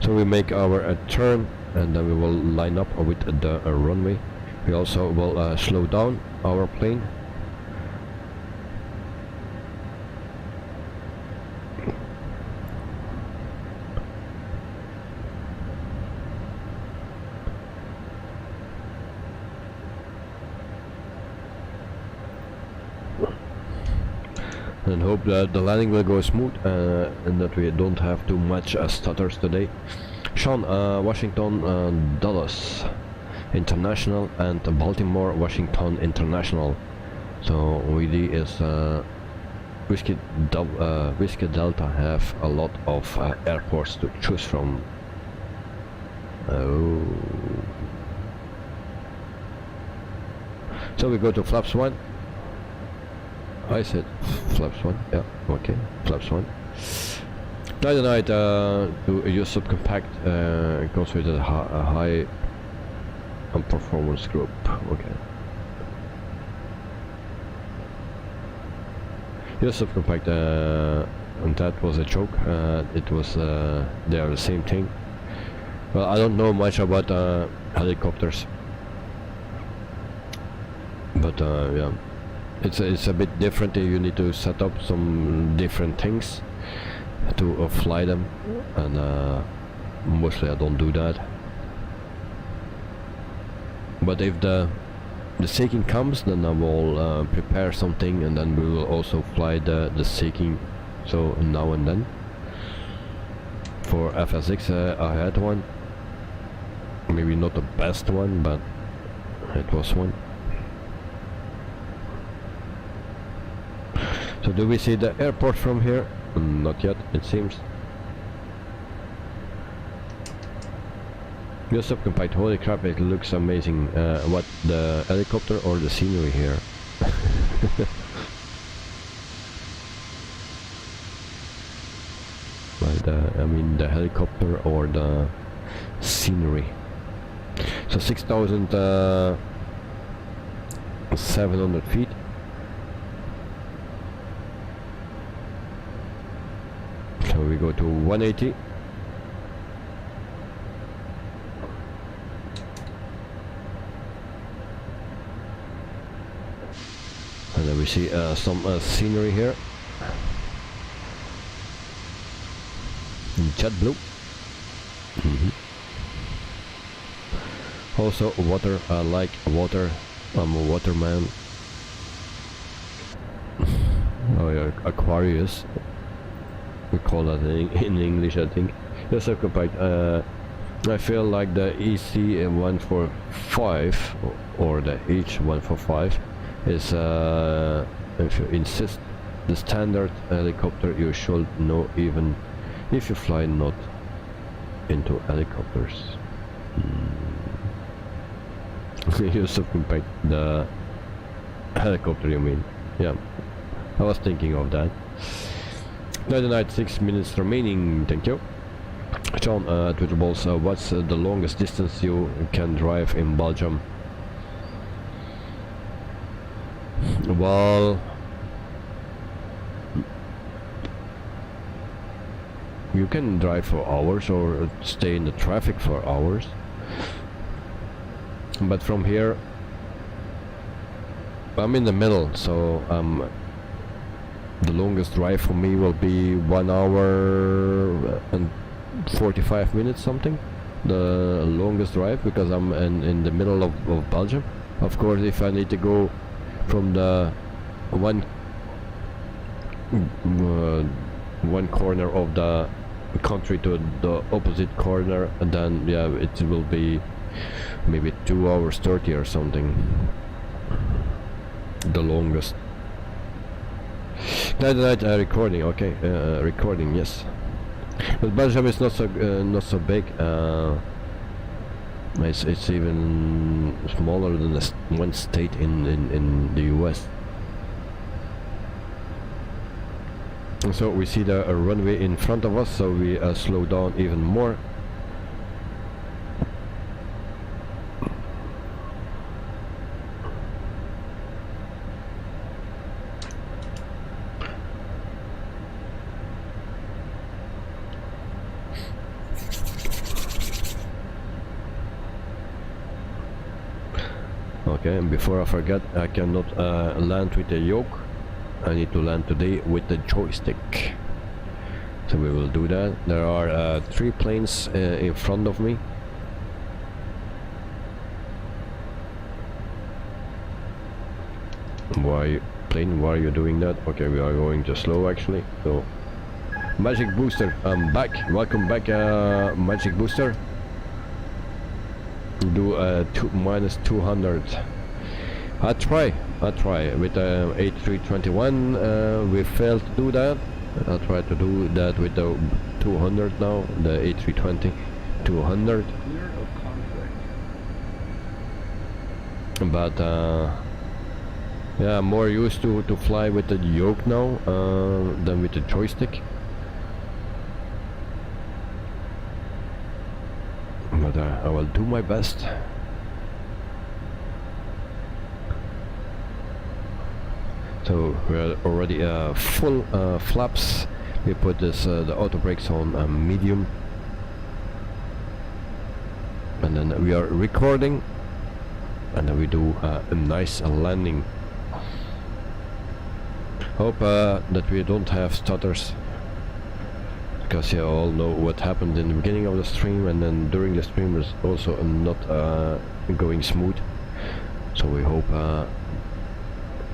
S1: So we make our turn, and then we will line up with the runway. We also will slow down our plane. And hope that the landing will go smooth, and that we don't have too much stutters today. Sean, Washington, Dallas International, and Baltimore, Washington International. So WD is Whiskey Delta have a lot of airports to choose from. Oh. So we go to flaps 1. I said flaps 1, yeah, okay, flaps 1. Tonight to use subcompact, goes with a high and performance group. Okay. Yes, of compact. And that was a joke. It was they are the same thing. Well, I don't know much about helicopters, but yeah, it's a bit different. You need to set up some different things to fly them, and mostly I don't do that. But if the shaking comes, then I will prepare something, and then we will also fly the shaking. So now and then. For FSX, I had one. Maybe not the best one, but it was one. So do we see the airport from here? Not yet, it seems. Just up compact. Holy crap, it looks amazing. What, the helicopter or the scenery here? I mean the helicopter or the scenery. So 6,700 feet. So we go to 180. And then we see some scenery here. Jet blue. Also water. I like water. I'm a waterman. Oh yeah, Aquarius. We call that in English, I think. Yes, occupied. I feel like the EC145 or the H145 is, if you insist, the standard helicopter you should know, even if you fly not into helicopters. You subcompact the helicopter, you mean? Yeah, I was thinking of that. 6 minutes remaining, thank you. John, Twitter balls, what's the longest distance you can drive in Belgium? Well, you can drive for hours or stay in the traffic for hours, but from here I'm in the middle, so the longest drive for me will be 1 hour and 45 minutes something, the longest drive, because I'm in the middle of Belgium. Of course, if I need to go from the one corner of the country to the opposite corner, and then yeah, it will be maybe 2 hours 30 or something, the longest. Recording, okay, recording, yes. But Belgium is not so big. It's even smaller than one state in the US. So we see the runway in front of us, so we slow down even more. Okay, and before I forget, I cannot land with the yoke. I need to land today with the joystick. So we will do that. There are 3 planes in front of me. Why are you doing that? Okay, we are going too slow actually. So Magic Booster, I'm back. Welcome back, Magic Booster. Do minus 200. I try with the A321. We failed to do that. I'll try to do that with the 200 now, the A320-200. But yeah, I'm more used to fly with the yoke now than with the joystick. But I will do my best. So we're already full flaps. We put this the auto brakes on medium, and then we are recording, and then we do a nice landing. Hope that we don't have stutters, because you all know what happened in the beginning of the stream, and then during the stream was also not going smooth. So we hope that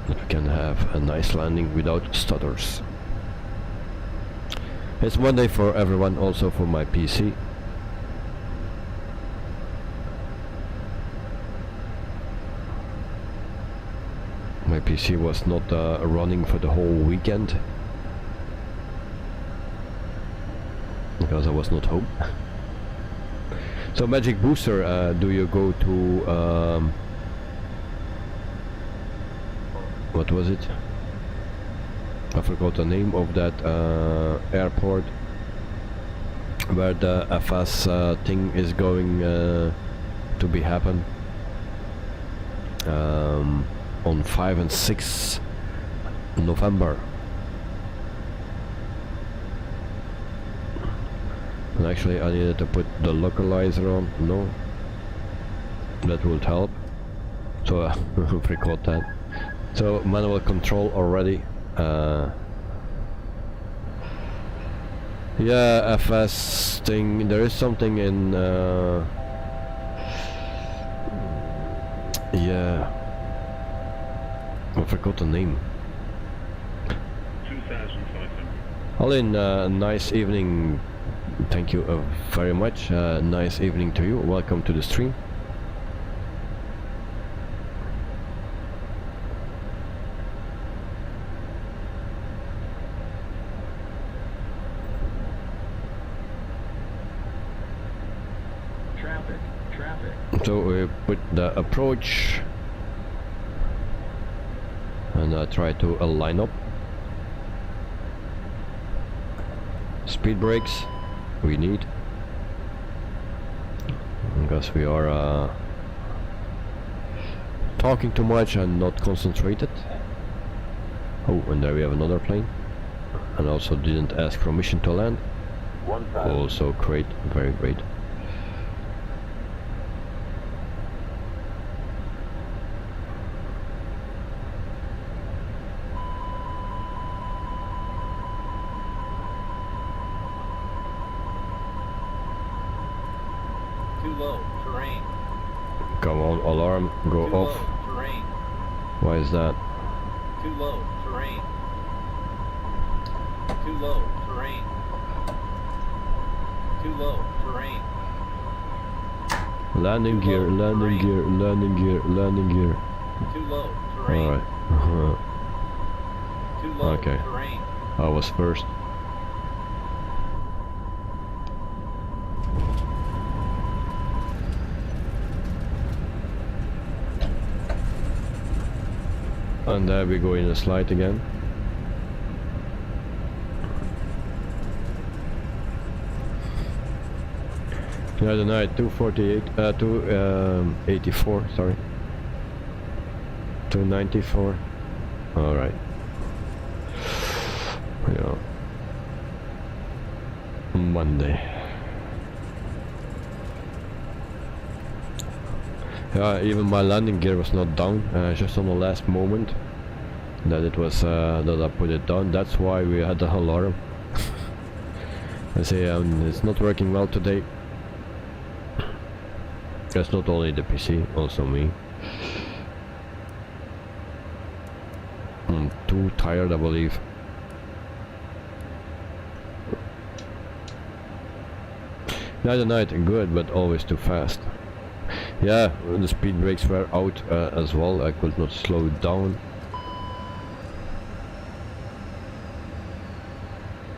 S1: we can have a nice landing without stutters. It's Monday for everyone, also for my PC. My PC was not running for the whole weekend because I was not home. So Magic Booster, do you go to what was it? I forgot the name of that airport where the FS thing is going to be happen on 5 and 6 November. And actually I needed to put the localizer on. No, that would help, so I forgot that. So manual control already. Yeah, FS thing, there is something in yeah, I forgot the name.
S4: 2,500.
S1: All in, nice evening. Thank you very much. Nice evening to you. Welcome to the stream. So we put the approach, and I try to line up. Speed brakes we need, because we are talking too much and not concentrated. Oh, and there we have another plane, and also didn't ask permission to land. Also great, very great. Come on, alarm, go off. Why is that?
S4: Too low, terrain. Too low, terrain. Too low, terrain.
S1: Landing gear, landing gear, landing gear, landing gear.
S4: Too low, terrain.
S1: Alright.
S4: Too low,
S1: Okay.
S4: terrain.
S1: I was first. And there we go in the slide again. Yeah, the night 284, sorry. 294. All right. Yeah. Monday. Yeah, even my landing gear was not down, just on the last moment that it was that I put it down. That's why we had the alarm. I say it's not working well today. That's not only the PC, also me. I'm too tired, I believe. Night and night, good, but always too fast. Yeah, the speed brakes were out as well. I could not slow it down.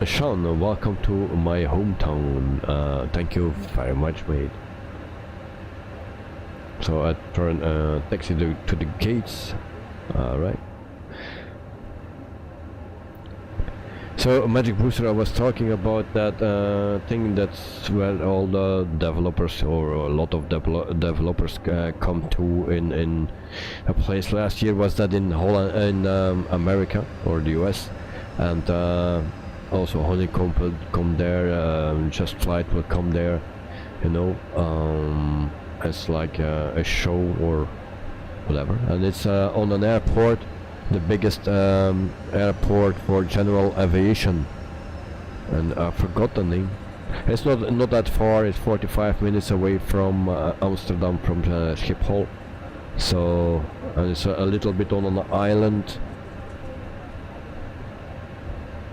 S1: Sean, welcome to my hometown. Thank you very much, mate. So I turn taxi to the gates. Alright. So Magic Booster, I was talking about that thing that's where all the developers, or a lot of developers come to in a place. Last year was that in Holland, in America or the US, and also Honeycomb will come there, Just Flight will come there, you know, it's like a show or whatever, and it's on an airport, the biggest airport for general aviation, and I forgot the name. It's not that far. It's 45 minutes away from Amsterdam, from Schiphol. So, and it's a little bit on an island.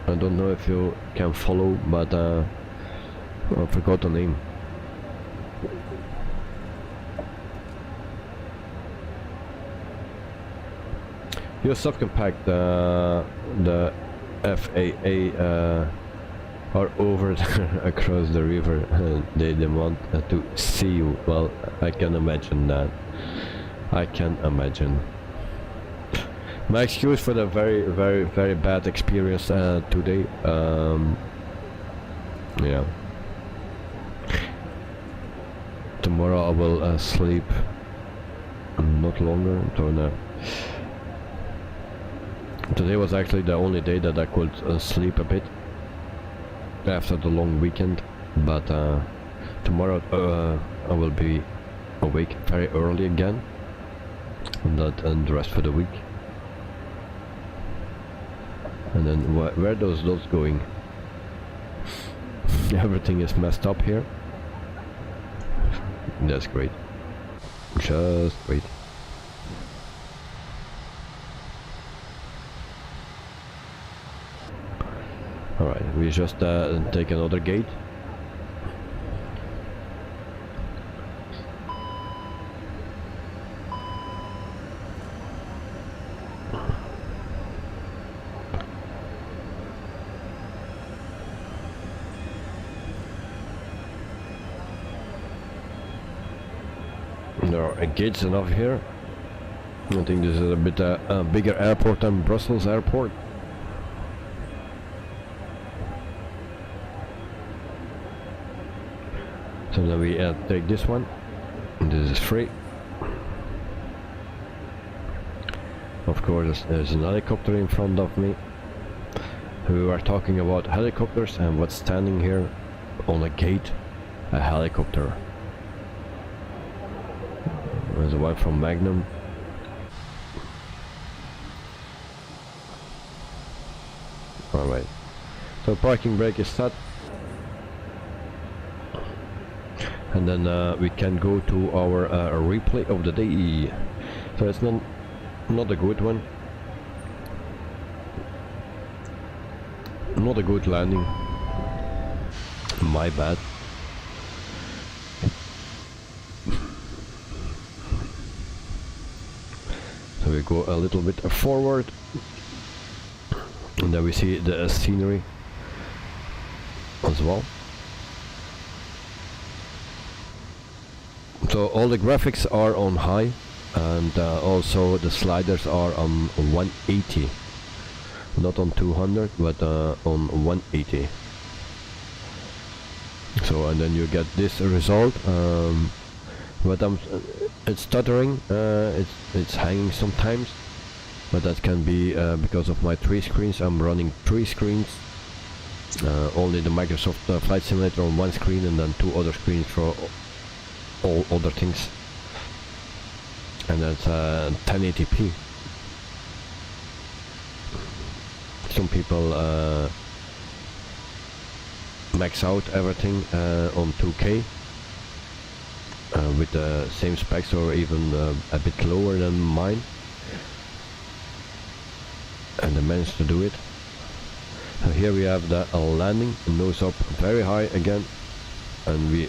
S1: I don't know if you can follow, but I forgot the name. Your subcompact, the FAA are over there across the river. They want to see you. Well, I can imagine that. I can imagine. My excuse for the very bad experience today. Yeah. Tomorrow I will sleep not longer. Today was actually the only day that I could sleep a bit after the long weekend, but tomorrow I will be awake very early again, and the rest for the week. And then where are those dots going? Everything is messed up here. That's great. Just great. Alright, we just take another gate. There are gates enough here. I think this is a bit bigger airport than Brussels airport. So then we take this one. This is free. Of course, there's an helicopter in front of me. We were talking about helicopters, and what's standing here on a gate? A helicopter. There's one from Magnum. Alright. So parking brake is set. And then we can go to our replay of the day. So it's not a good one. Not a good landing. My bad. So we go a little bit forward, and then we see the scenery as well. So all the graphics are on high, and also the sliders are on 180, not on 200, but on 180. So, and then you get this result. But it's stuttering, it's hanging sometimes, but that can be because of my 3 screens. I'm running 3 screens, only the Microsoft Flight Simulator on one screen, and then 2 other screens for all other things, and that's 1080p. Some people max out everything on 2K with the same specs, or even a bit lower than mine, and they managed to do it. So here we have the landing, nose up very high again, and we're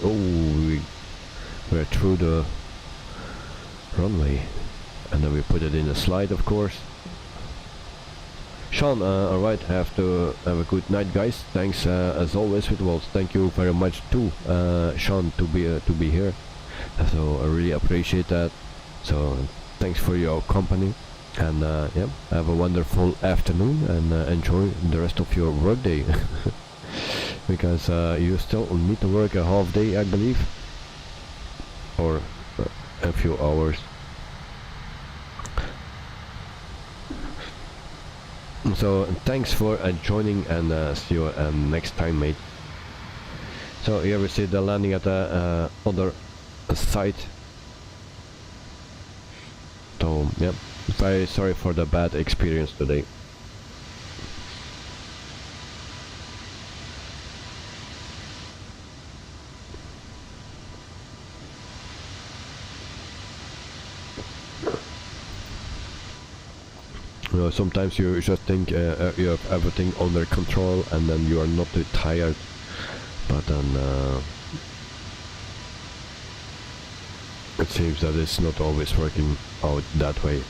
S1: through the runway, and then we put it in a slide, of course. Sean, alright, have a good night, guys. Thanks as always with Waltz. Thank you very much to Sean to be here. So I really appreciate that. So thanks for your company. And yeah, have a wonderful afternoon, and enjoy the rest of your workday. Because you still need to work a half day, I believe, or a few hours. So thanks for joining, and see you next time, mate. So here we see the landing at the other site. So yeah, very sorry for the bad experience today. You know, sometimes you just think you have everything under control, and then you are not too tired, but then it seems that it's not always working out that way.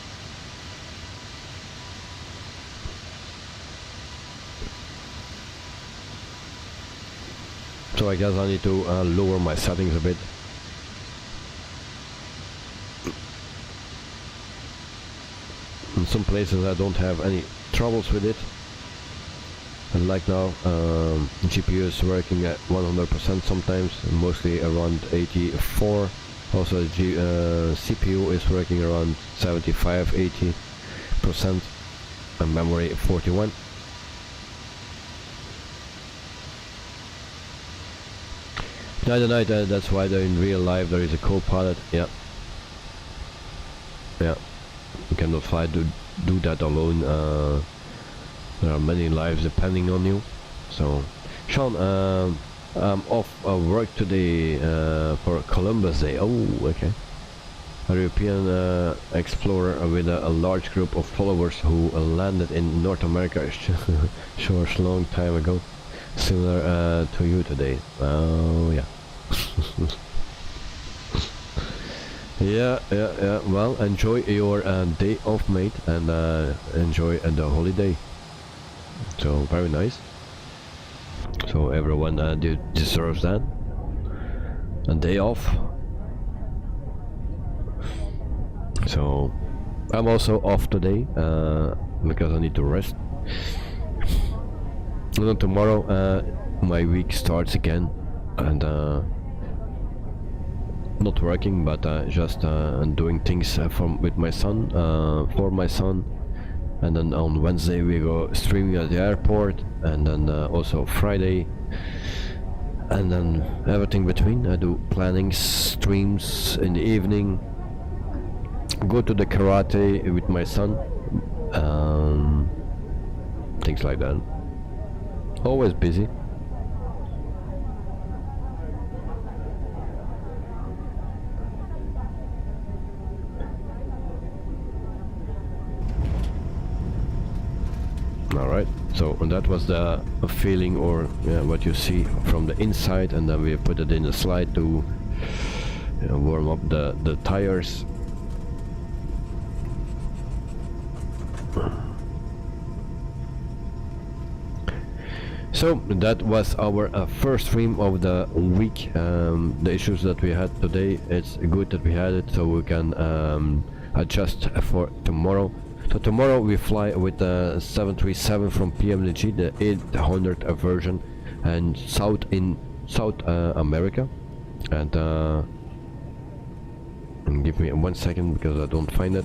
S1: So I guess I need to lower my settings a bit. In some places I don't have any troubles with it, and like now GPU is working at 100% sometimes, mostly around 84. Also the CPU is working around 75-80%, and memory 41. Night, that's why in real life there is a co-pilot. Yeah, you cannot fly to do that alone. There are many lives depending on you. So Sean, I'm off work today for Columbus Day. Oh, okay. A European explorer with a large group of followers who landed in North America sure long time ago. Similar to you today. Oh yeah. Yeah. Well, enjoy your day off, mate, and enjoy the holiday. So very nice. So everyone deserves that. A day off. So I'm also off today because I need to rest. And then tomorrow my week starts again, and not working, but just doing things with my son, for my son. And then on Wednesday we go streaming at the airport, and then also Friday, and then everything between. I do planning streams in the evening, go to the karate with my son, things like that. Always busy. Alright, so that was the feeling, or what you see from the inside, and then we put it in a slide to warm up the tires. So that was our first stream of the week. The issues that we had today, it's good that we had it, so we can adjust for tomorrow. So tomorrow we fly with the 737 from PMDG, the 800 version, and South America. And give me 1 second because I don't find it.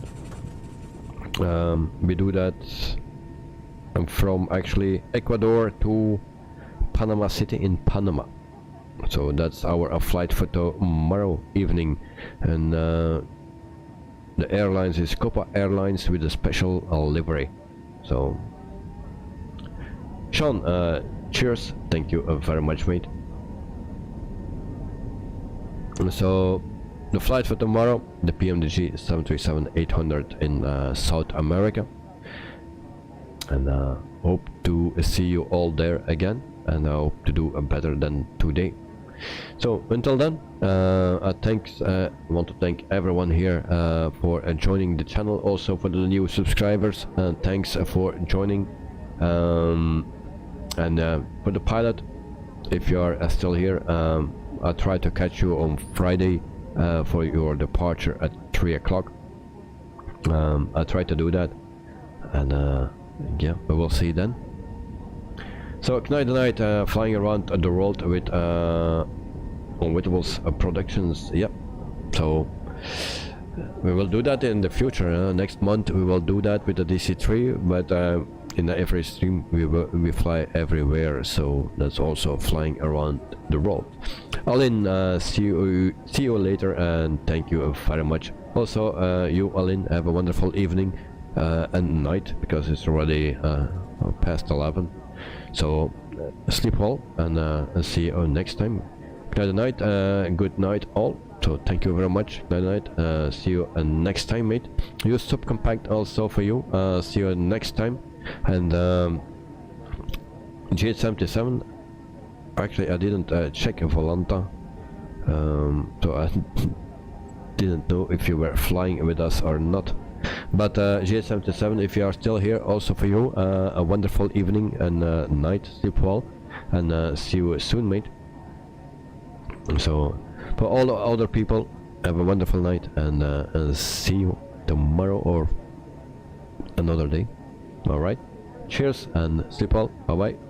S1: We do that from actually Ecuador to Panama City in Panama. So that's our flight for tomorrow evening, and the airlines is Copa Airlines with a special livery. So Sean, cheers, thank you very much, mate. So the flight for tomorrow, the PMDG 737-800 in South America, and hope to see you all there again, and I hope to do better than today. So until then, I want to thank everyone here for joining the channel, also for the new subscribers, and thanks for joining, and for the pilot, if you are still here, I'll try to catch you on Friday for your departure at 3 o'clock. I'll try to do that, and yeah, we will see then. So tonight, flying around the world with Unwitables Productions. Yep. So we will do that in the future. Next month we will do that with the DC3, but in every stream we fly everywhere. So that's also flying around the world. Alin, see you later, and thank you very much. Also, you Alin, have a wonderful evening and night, because it's already past 11. So sleep well, and see you next time. Good night, good night all. So thank you very much. Good night. See you next time, mate. Use subcompact also for you. See you next time. And G77. Actually, I didn't check Volanta, so I didn't know if you were flying with us or not. But G77, if you are still here, also for you, a wonderful evening and night. Sleep well, and see you soon, mate. So for all the other people, have a wonderful night, and see you tomorrow or another day. All right, cheers and sleep well. Bye bye.